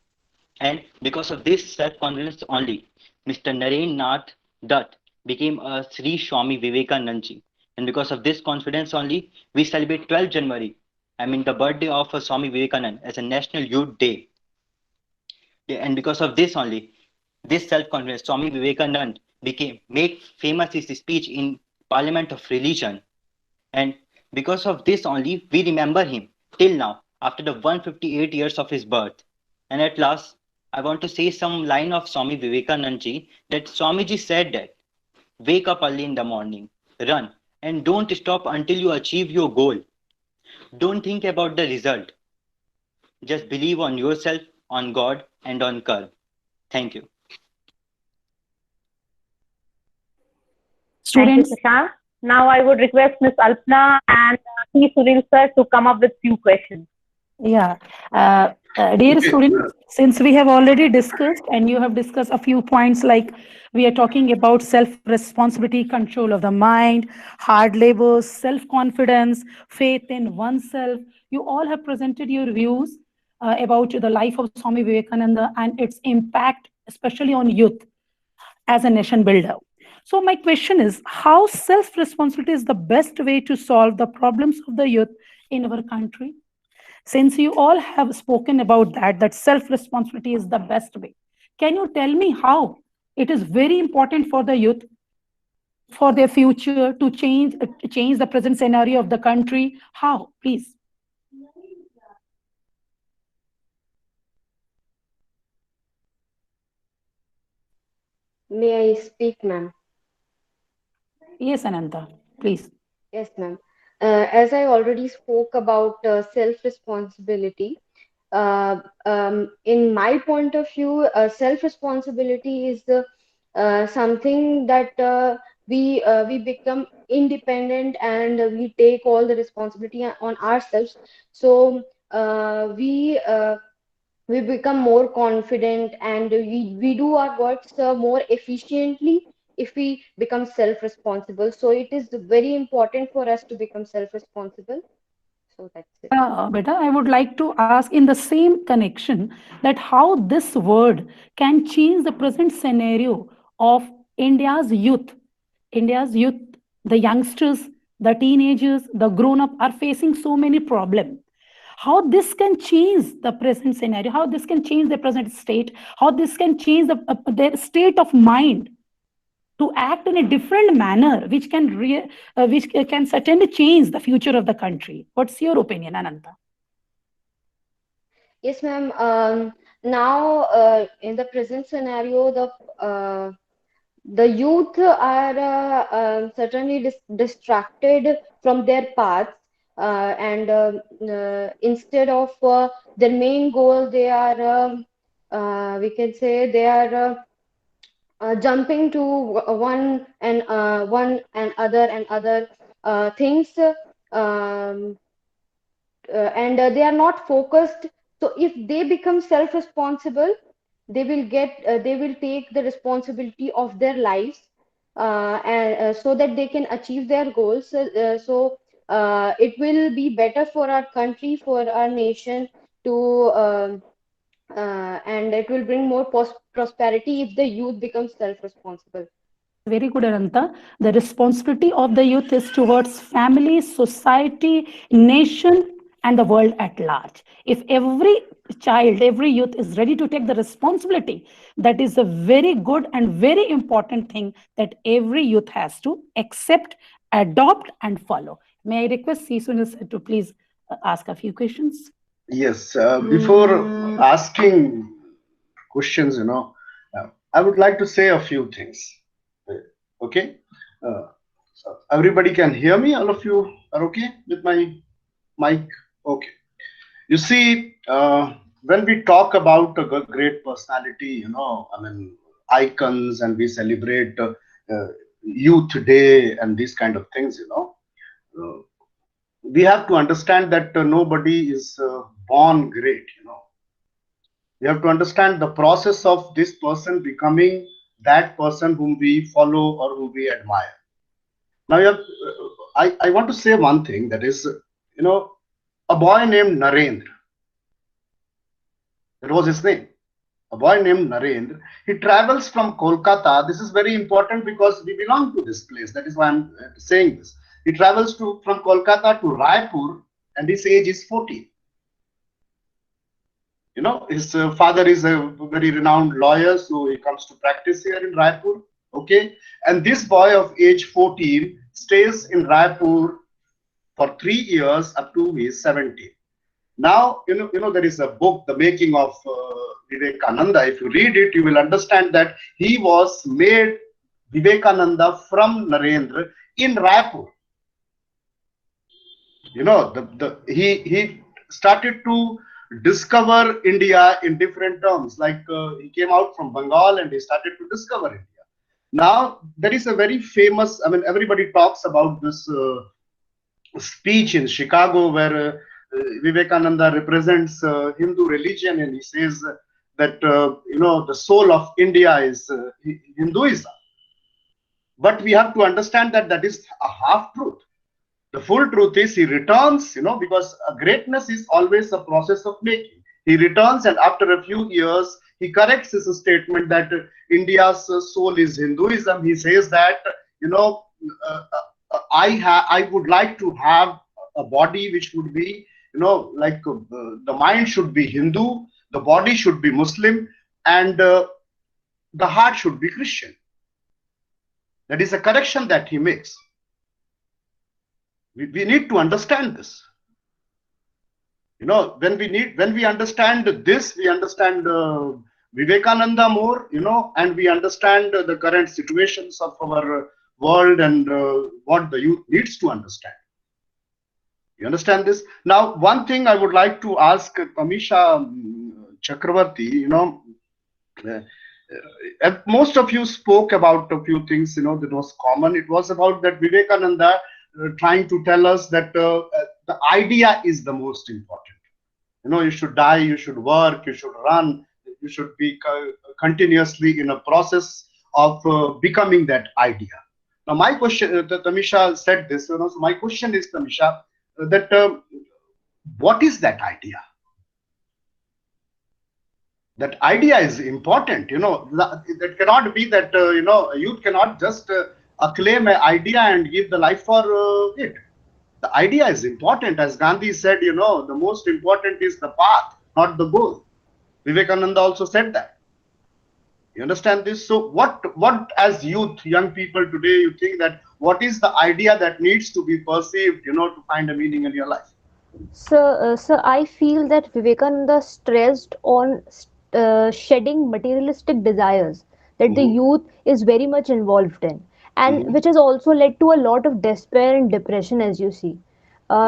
And because of this self-confidence only, Mr. Naren Nath Dutt became a Sri Swami Vivekanand ji. And because of this confidence only, we celebrate 12th January, I mean the birthday of Swami Vivekanand as a National Youth Day. And because of this only, this self-confidence, Swami Vivekanand made famous his speech in Parliament of Religion. And because of this only, we remember him till now, after the 158 years of his birth. And at last, I want to say some line of Swami Vivekanand ji, that Swamiji said that wake up early in the morning, run, and don't stop until you achieve your goal. Don't think about the result. Just believe on yourself, on God, and on Karma. Thank you. Thank you, Students, Prashant. Now I would request Ms. Alpna and P. Sunil sir to come up with few questions. yeah, dear students, since we have already discussed and you have discussed a few points like we are talking about self-responsibility, control of the mind, hard labor, self-confidence, faith in oneself. You all have presented your views about the life of Swami Vivekananda and its impact, especially on youth as a nation builder. So my question is, how self-responsibility is the best way to solve the problems of the youth in our country? Since you all have spoken about that self-responsibility is the best way, can you tell me how it is very important for the youth for their future to change the present scenario of the country? How, please? May I speak, ma'am? Yes, Ananta, please. Yes, ma'am. As I already spoke about self-responsibility, in my point of view, self-responsibility is something that we become independent and we take all the responsibility on ourselves. So we become more confident and we do our works more efficiently if we become self-responsible. So it is very important for us to become self-responsible. So that's it. Beta, I would like to ask in the same connection that how this word can change the present scenario of India's youth. India's youth, the youngsters, the teenagers, the grown-up are facing so many problems. How this can change the present scenario, how this can change the present state, how this can change their state of mind to act in a different manner, which can certainly change the future of the country. What's your opinion, Ananta? Yes, ma'am. Now, in the present scenario, the youth are certainly distracted from their paths, and instead of their main goal, they are we can say they are jumping to one and other things, and they are not focused. So if they become self-responsible, they will take the responsibility of their lives, and so that they can achieve their goals. So it will be better for our country, for our nation to and it will bring more prosperity if the youth becomes self-responsible. Very good, Ananta. The responsibility of the youth is towards family, society, nation, and the world at large. If every child, every youth is ready to take the responsibility, that is a very good and very important thing that every youth has to accept, adopt, and follow. May I request Sunil to please ask a few questions? Yes, before asking questions, I would like to say a few things. Okay, so everybody can hear me. All of you are okay with my mic? Okay. You see, when we talk about a great personality, icons, and we celebrate Youth Day and these kind of things, we have to understand that nobody is born great. We have to understand the process of this person becoming that person whom we follow or whom we admire. Now, I want to say one thing, that is, a boy named Narendra. That was his name. A boy named Narendra. He travels from Kolkata. This is very important because we belong to this place. That is why I'm saying this. He travels from Kolkata to Raipur, and his age is 14. His father is a very renowned lawyer, so he comes to practice here in Raipur. Okay, and this boy of age 14 stays in Raipur for 3 years up to his 17. Now, there is a book, The Making of Vivekananda. If you read it, you will understand that he was made Vivekananda from Narendra in Raipur. He started to discover India in different terms. Like he came out from Bengal and he started to discover India. Now, there is a very famous, everybody talks about this speech in Chicago where Vivekananda represents Hindu religion, and he says that, the soul of India is Hinduism. But we have to understand that that is a half truth. The full truth is he returns, because greatness is always a process of making. He returns, and after a few years, he corrects his statement that India's soul is Hinduism. He says that, I would like to have a body which would be, the mind should be Hindu, the body should be Muslim, and the heart should be Christian. That is a correction that he makes. We need to understand this. When we understand this, we understand Vivekananda more, and we understand the current situations of our world and what the youth needs to understand. You understand this? Now, one thing I would like to ask Tamisha Chakravarti, most of you spoke about a few things, that was common. It was about that Vivekananda trying to tell us that the idea is the most important. You should die, you should work, you should run, you should be continuously in a process of becoming that idea. Now, my question, Tamisha said this, so my question is, Tamisha, that what is that idea? That idea is important, that cannot be that, youth cannot just acclaim an idea and give the life for it. The idea is important. As Gandhi said, the most important is the path, not the goal. Vivekananda also said that. You understand this? So what as youth, young people today, you think that what is the idea that needs to be perceived, to find a meaning in your life? So, I feel that Vivekananda stressed on shedding materialistic desires that the youth is very much involved in, and which has also led to a lot of despair and depression, as you see.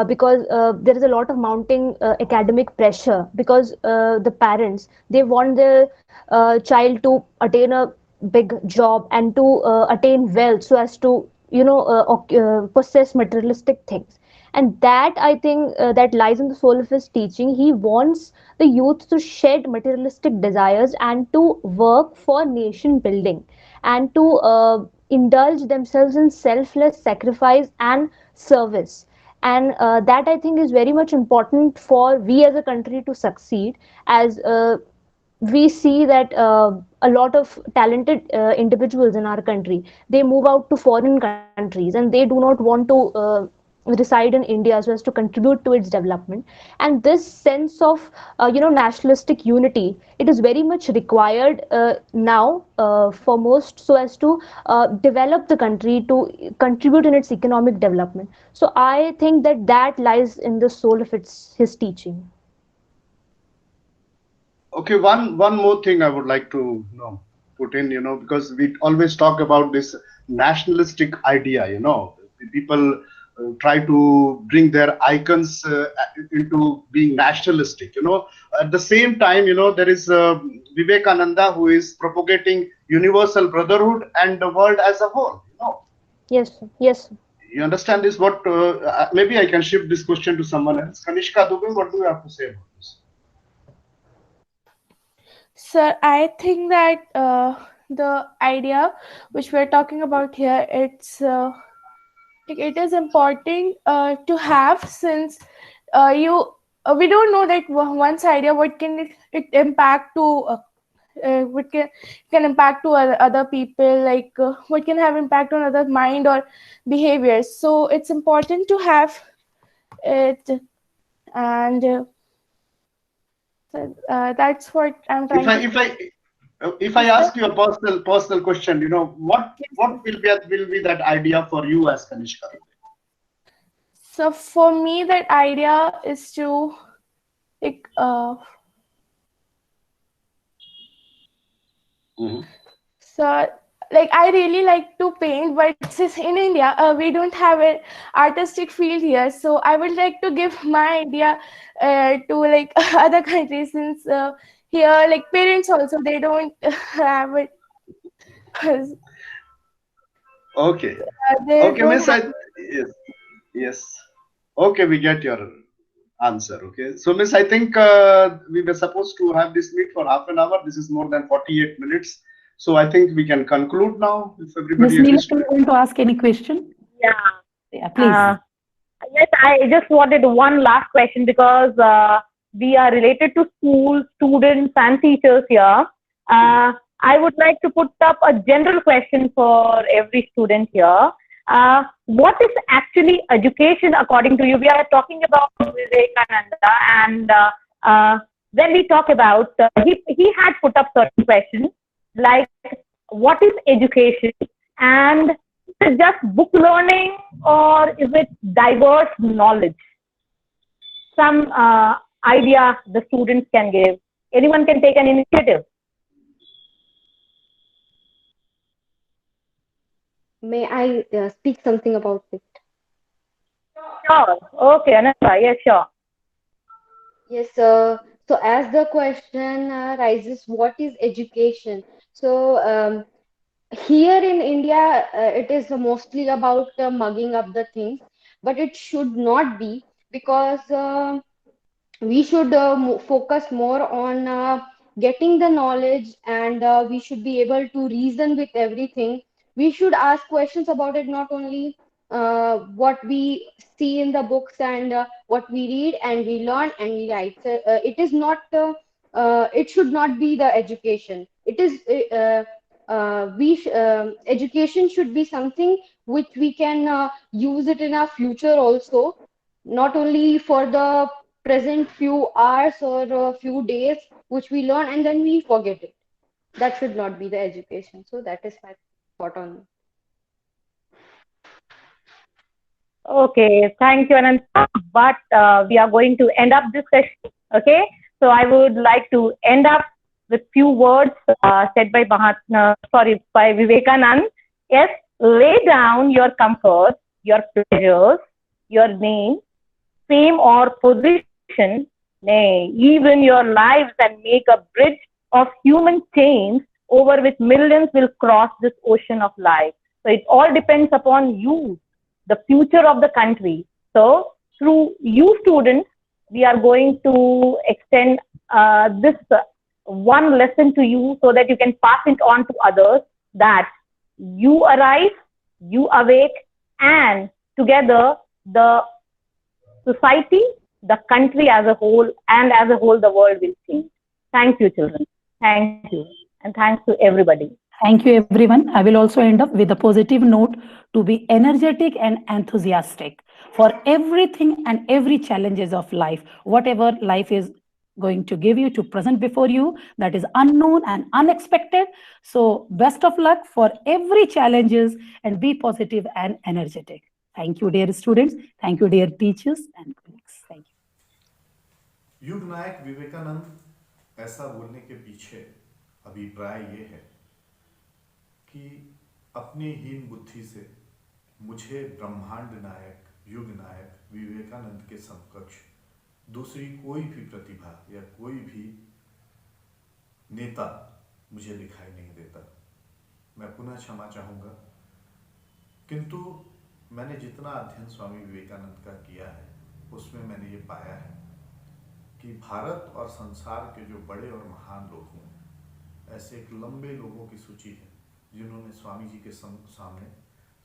Because there is a lot of mounting academic pressure, because the parents, they want their child to attain a big job and to attain wealth so as to possess materialistic things. And that, I think, that lies in the soul of his teaching. He wants the youth to shed materialistic desires and to work for nation building, and to indulge themselves in selfless sacrifice and service. And that, I think, is very much important for we as a country to succeed, as we see that a lot of talented individuals in our country, they move out to foreign countries and they do not want to reside in India so as to contribute to its development. And this sense of nationalistic unity, it is very much required now for most, so as to develop the country, to contribute in its economic development. So I think that that lies in the soul of his teaching. Okay, one more thing I would like to put in, because we always talk about this nationalistic idea, people try to bring their icons into being nationalistic. At the same time, there is Vivekananda, who is propagating universal brotherhood and the world as a whole. Yes, sir. Yes, sir. You understand this? What maybe I can shift this question to someone else. Kanishka Dubey, what do you have to say about this? Sir, I think that the idea which we're talking about here, it is important to have, since we don't know that one's idea what can it impact to what can impact to other people, like what can have impact on other mind or behaviors. So it's important to have it, and that's what I'm trying to. If I ask you a personal question, what will be that idea for you as Kanishka? So for me, that idea is to like so like I really like to paint, but since in India we don't have an artistic field here, so I would like to give my idea to like other countries, since here like parents also they don't have it. Okay. They Okay, don't Miss. have. Yes. Okay, we get your answer. Okay. So, Miss, I think we were supposed to have this meet for half an hour. This is more than 48 minutes. So I think we can conclude now if everybody Ms. agrees Neela, to do it. you want to ask any question? Yeah. Yeah, please. Yes, I just wanted one last question because we are related to school, students, and teachers here. I would like to put up a general question for every student here. What is actually education according to you? We are talking about Vivekananda, and when we talk about, he had put up certain questions like, what is education? And is it just book learning or is it diverse knowledge? Some idea the students can give. Anyone can take an initiative. May I speak something about it? Sure. Okay, Ananta. Yes, sure. Yes, so as the question rises, what is education? So here in India, it is mostly about mugging up the things, but it should not be, because we should focus more on getting the knowledge, and we should be able to reason with everything. We should ask questions about it, not only what we see in the books and what we read and we learn and we write. So, it is not it should not be the education. It is education should be something which we can use it in our future also, not only for the present few hours or a few days which we learn and then we forget it. That should not be the education. So that is my thought on. Okay, thank you, Ananta. But we are going to end up this session. Okay, so I would like to end up with few words said by by Vivekanand. Yes, lay down your comforts, your pleasures, your name, fame or position, nay, even your lives, and make a bridge of human chains over which millions will cross this ocean of life. So it all depends upon you, the future of the country. So through you students, we are going to extend this one lesson to you so that you can pass it on to others, that you arise, you awake, and together the society, the country as a whole, and as a whole the world will change. Thank you, children. Thank you. And thanks to everybody. Thank you, everyone. I will also end up with a positive note to be energetic and enthusiastic for everything and every challenges of life, whatever life is going to give you, to present before you, that is unknown and unexpected. So best of luck for every challenges, and be positive and energetic. Thank you, dear students. Thank you, dear teachers and colleagues. Thank you. युग नायक विवेकानंद ऐसा बोलने के पीछे अभिप्राय ये है कि अपनी हीन बुद्धि से मुझे ब्रह्मांड नायक युग नायक विवेकानंद के समकक्ष दूसरी कोई भी प्रतिभा या कोई भी नेता मुझे दिखाई नहीं देता। मैं पुनः क्षमा चाहूँगा, किंतु मैंने जितना अध्ययन स्वामी विवेकानंद का किया है उसमें मैंने ये पाया है कि भारत और संसार के जो बड़े और महान लोग हैं, ऐसे एक लंबे लोगों की सूची है जिन्होंने स्वामी जी के सामने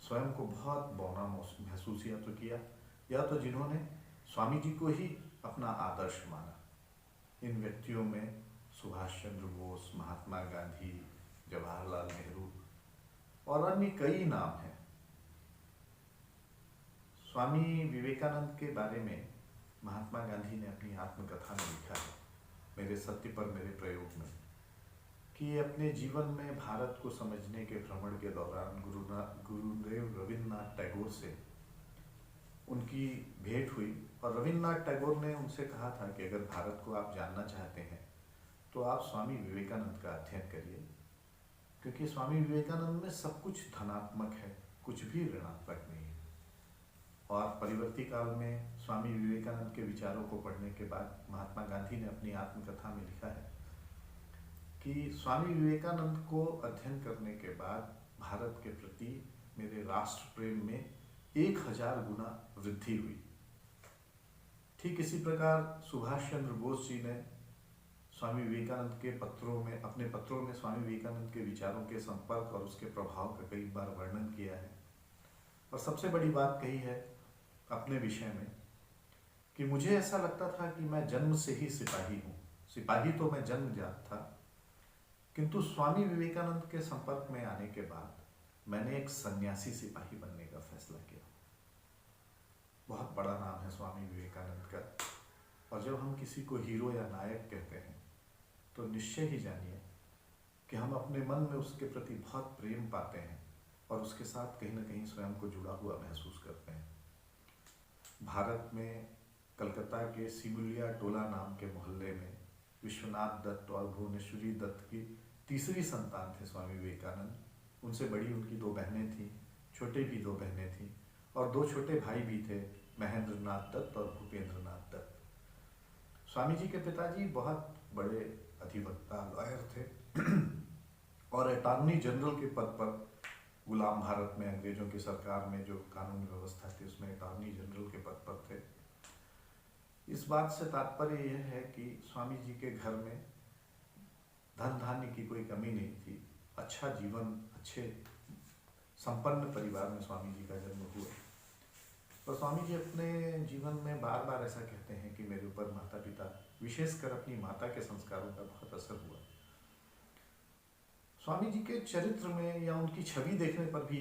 स्वयं को बहुत बौना महसूस या तो जिन्होंने स्वामी जी को ही अपना आदर्श माना। इन व्यक्तियों में सुभाष चंद्र बोस, महात्मा गांधी, जवाहरलाल नेहरू और अन्य कई नाम हैं। स्वामी विवेकानंद के बारे में महात्मा गांधी ने अपनी आत्मकथा में लिखा है, मेरे सत्य पर मेरे प्रयोग में, कि अपने जीवन में भारत को समझने के भ्रमण के दौरान गुरुदेव रविन्द्रनाथ टैगोर से उनकी भेंट हुई और रविन्द्रनाथ टैगोर ने उनसे कहा था कि अगर भारत को आप जानना चाहते हैं तो आप स्वामी विवेकानंद का अध्ययन करिए, क्योंकि स्वामी विवेकानंद में सब कुछ धनात्मक है, कुछ भी ऋणात्मक नहीं है। और परिवर्ती काल में स्वामी विवेकानंद के विचारों को पढ़ने के बाद महात्मा गांधी ने अपनी आत्मकथा में लिखा है कि स्वामी विवेकानंद को अध्ययन करने के बाद भारत के प्रति मेरे राष्ट्र प्रेम में 1000 गुना वृद्धि हुई। ठीक इसी प्रकार सुभाष चंद्र बोस जी ने स्वामी विवेकानंद के अपने पत्रों में स्वामी विवेकानंद के विचारों के संपर्क और उसके प्रभाव का कई बार वर्णन किया है। और सबसे बड़ी बात कही है अपने विषय में कि मुझे ऐसा लगता था कि मैं जन्म से ही सिपाही हूँ। सिपाही तो मैं जन्मजात था, किंतु स्वामी विवेकानंद के संपर्क में आने के बाद मैंने एक सन्यासी सिपाही बनने का फैसला किया। बहुत बड़ा नाम है स्वामी विवेकानंद का, और जब हम किसी को हीरो या नायक कहते हैं तो निश्चय ही जानिए कि हम अपने मन में उसके प्रति बहुत प्रेम पाते हैं और उसके साथ कहीं ना कहीं स्वयं को जुड़ा हुआ महसूस करते हैं। भारत में कलकत्ता के सिमुलिया टोला नाम के मोहल्ले में विश्वनाथ दत्त और भुवनेश्वरी दत्त की तीसरी संतान थे स्वामी विवेकानंद। उनसे बड़ी उनकी 2 बहनें थीं, छोटे भी 2 बहनें थीं और 2 छोटे भाई भी थे, महेंद्र नाथ दत्त और भूपेंद्र नाथ दत्त। स्वामी जी के पिताजी बहुत बड़े अधिवक्ता लॉयर थे और अटॉर्नी जनरल के पद पर गुलाम भारत में अंग्रेजों की सरकार में जो कानून व्यवस्था थी उसमें अटॉर्नी जनरल के पद पर थे। इस बात से तात्पर्य यह है कि स्वामी जी के घर में धन धान्य की कोई कमी नहीं थी। अच्छा जीवन, अच्छे संपन्न परिवार में स्वामी जी का जन्म हुआ। और स्वामी जी अपने जीवन में बार बार ऐसा कहते हैं कि मेरे ऊपर माता पिता, विशेषकर अपनी माता के संस्कारों का बहुत असर हुआ। स्वामी जी के चरित्र में या उनकी छवि देखने पर भी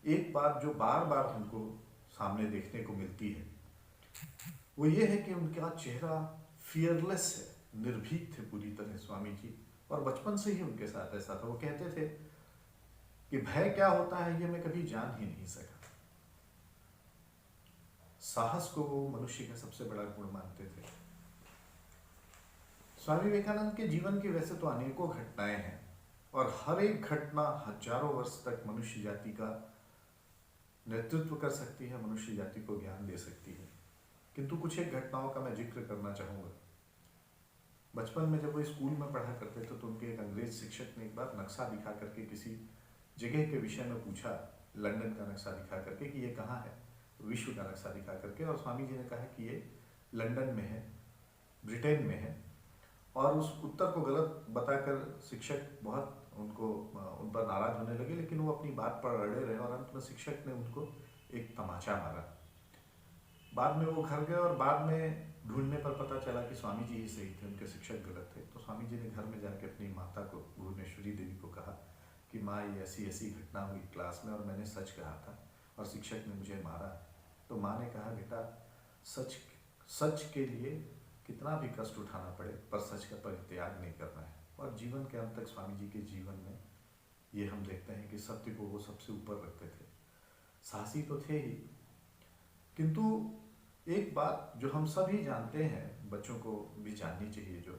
एक बात जो बार बार हमको सामने देखने को मिलती है वो ये है कि उनका चेहरा फियरलेस है, निर्भीक थे पूरी तरह स्वामी जी, और बचपन से ही उनके साथ ऐसा था। वो कहते थे कि भय क्या होता है ये मैं कभी जान ही नहीं सका। साहस को वो मनुष्य का सबसे बड़ा गुण मानते थे। स्वामी विवेकानंद के जीवन की वैसे तो अनेकों घटनाएं हैं और हर एक घटना हजारों वर्ष तक मनुष्य जाति का नेतृत्व कर सकती है, मनुष्य जाति को ज्ञान दे सकती है। किंतु कुछ एक घटनाओं का मैं जिक्र करना चाहूँगा। बचपन में जब वो स्कूल में पढ़ा करते थे तो उनके एक अंग्रेज शिक्षक ने एक बार नक्शा दिखा करके किसी जगह के विषय में पूछा, लंदन का नक्शा दिखा करके कि ये कहाँ है, विश्व का नक्शा दिखा करके, और स्वामी जी ने कहा कि ये लंदन में है, ब्रिटेन में है। और उस उत्तर को गलत बताकर शिक्षक बहुत उन पर नाराज होने लगे, लेकिन वो अपनी बात पर अड़े रहे और अंत में शिक्षक ने उनको एक तमाचा मारा। बाद में वो घर गए और बाद में ढूंढने पर पता चला कि स्वामी जी ही सही थे, उनके शिक्षक गलत थे। तो स्वामी जी ने घर में जाके अपनी माता को, भुवनेश्वरी देवी को कहा कि माँ ये ऐसी ऐसी घटना हुई क्लास में और मैंने सच कहा था और शिक्षक ने मुझे मारा। तो माँ ने कहा, बेटा सच के लिए कितना भी कष्ट उठाना पड़े पर सच का परित्याग नहीं करना है। और जीवन के अंत तक स्वामी जी के जीवन में ये हम देखते हैं कि सत्य को वो सबसे ऊपर रखते थे। साहसी तो थे ही, किंतु एक बात जो हम सभी जानते हैं, बच्चों को भी जाननी चाहिए, जो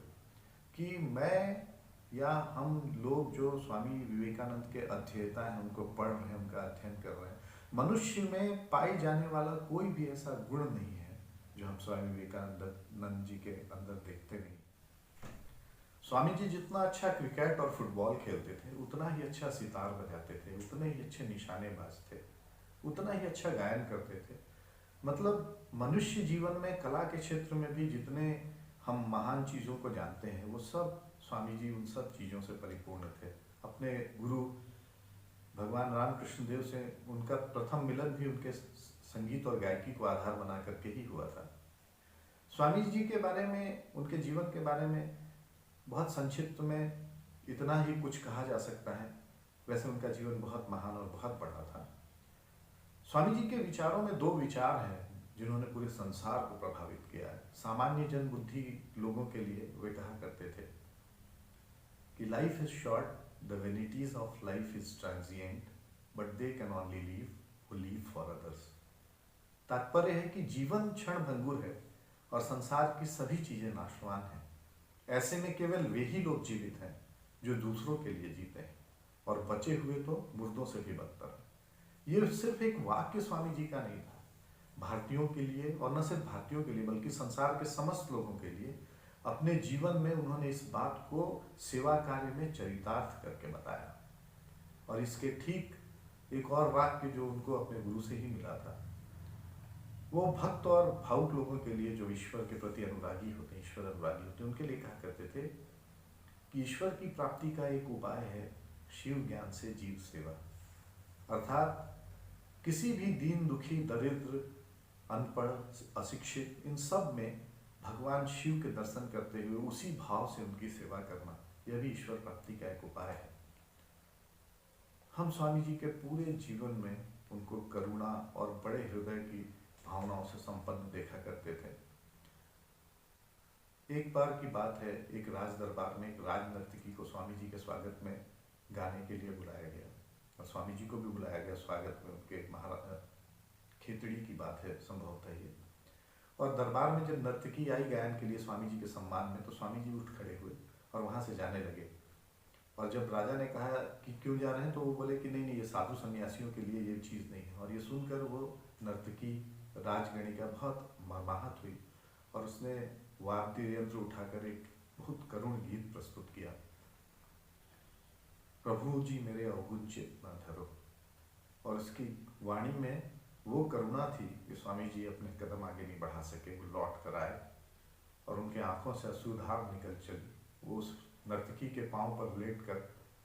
कि मैं या हम लोग जो स्वामी विवेकानंद के अध्येता हैं, उनको पढ़ रहे हैं, उनका अध्ययन कर रहे हैं, मनुष्य में पाई जाने वाला कोई भी ऐसा गुण नहीं है जो हम स्वामी विवेकानंद जी के अंदर देखते नहीं। स्वामी जी जितना अच्छा क्रिकेट और फुटबॉल खेलते थे, उतना ही अच्छा सितार बजाते थे, उतने ही अच्छे निशानेबाज थे, उतना ही अच्छा गायन करते थे। मतलब मनुष्य जीवन में कला के क्षेत्र में भी जितने हम महान चीज़ों को जानते हैं, वो सब स्वामी जी उन सब चीज़ों से परिपूर्ण थे। अपने गुरु भगवान रामकृष्ण देव से उनका प्रथम मिलन भी उनके संगीत और गायकी को आधार बना करके ही हुआ था। स्वामी जी के बारे में, उनके जीवन के बारे में बहुत संक्षिप्त में इतना ही कुछ कहा जा सकता है। वैसे उनका जीवन बहुत महान और बहुत बड़ा था। स्वामी जी के विचारों में दो विचार हैं जिन्होंने पूरे संसार को प्रभावित किया है। सामान्य जन बुद्धि लोगों के लिए वे कहा करते थे कि life is short, the vanities of life is transient, but they can only live who live for others. तात्पर्य है कि जीवन क्षण भंगुर है और संसार की सभी चीजें नाशवान हैं। ऐसे में केवल वे ही लोग जीवित हैं जो दूसरों के लिए जीते हैं, और बचे हुए तो मुर्दों से भी बदतर हैं। ये सिर्फ एक वाक्य स्वामी जी का नहीं था, भारतीयों के लिए, और न सिर्फ भारतीयों के लिए बल्कि संसार के समस्त लोगों के लिए अपने जीवन में उन्होंने इस बात को सेवा कार्य में चरितार्थ करके बताया। और इसके ठीक एक और वाक्य जो उनको अपने गुरु से ही मिला था, वो भक्त और भावुक लोगों के लिए जो ईश्वर के प्रति अनुरागी होते हैं, ईश्वर अनुरागी होते हैं, उनके लिए कहा करते थे कि ईश्वर की प्राप्ति का एक उपाय है शिव ज्ञान से जीव सेवा। अर्थात किसी भी दीन दुखी, दरिद्र, अनपढ़, अशिक्षित, इन सब में भगवान शिव के दर्शन करते हुए उसी भाव से उनकी सेवा करना, यह भी ईश्वर प्राप्ति का एक उपाय है। हम स्वामी जी के पूरे जीवन में उनको करुणा और बड़े हृदय की भावनाओं से संपन्न देखा करते थे। एक बार की बात है, एक राज दरबार में एक राज नर्तकी को स्वामी जी के स्वागत में गाने के लिए बुलाया गया, और स्वामी जी को भी बुलाया गया स्वागत में। उनके महाराज खेतड़ी की बात है संभवतः ये। और दरबार में जब नर्तकी आई गायन के लिए स्वामी जी के सम्मान में, तो स्वामी जी उठ खड़े हुए और वहाँ से जाने लगे। और जब राजा ने कहा कि क्यों जा रहे हैं, तो वो बोले कि नहीं नहीं, ये साधु सन्यासियों के लिए ये चीज़ नहीं है। और ये सुनकर वो नर्तकी राजगणिका बहुत मर्माहत हुई और उसने वाद्य यंत्र उठाकर एक बहुत करुण गीत प्रस्तुत किया, प्रभु जी मेरे अवगुण चित न धरो। और उसकी वाणी में वो करुणा थी कि स्वामी जी अपने कदम आगे नहीं बढ़ा सके, वो लौट कर आए और उनके आंखों से अश्रुधार निकल चली। वो उस नर्तकी के पांव पर लेट कर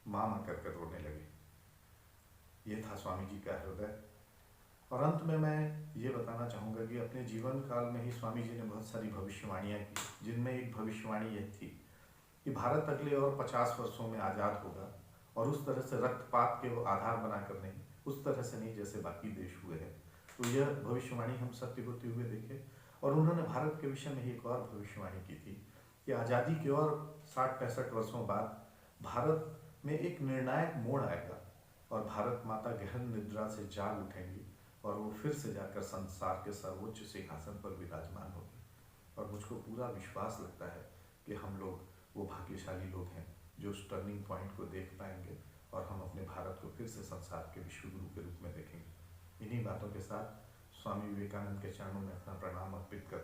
माँ कर रोने लगे। ये था स्वामी जी का हृदय। और अंत में मैं ये बताना चाहूँगा कि अपने जीवन काल में ही स्वामी जी ने बहुत सारी भविष्यवाणियाँ की, जिनमें एक भविष्यवाणी यह थी कि भारत अगले और 50 वर्षों में आज़ाद होगा, और उस तरह से रक्तपात के वो आधार बनाकर नहीं, उस तरह से नहीं जैसे बाकी देश हुए हैं। तो यह भविष्यवाणी हम सत्य होते हुए देखे। और उन्होंने भारत के विषय में एक और भविष्यवाणी की थी कि आज़ादी के और 60-65 वर्षों बाद भारत में एक निर्णायक मोड़ आएगा और भारत माता गहन निद्रा से जाग उठेंगी और वो फिर से जाकर संसार के सर्वोच्च सिंहासन पर विराजमान होगी। और मुझको पूरा विश्वास लगता है कि हम लोग वो भाग्यशाली लोग हैं जो उस टर्निंग पॉइंट को देख पाएंगे और हम अपने भारत को फिर से संसार के विश्व गुरु के रूप में देखेंगे। इन्हीं बातों के साथ स्वामी विवेकानंद के चरणों में अपना प्रणाम अर्पित करता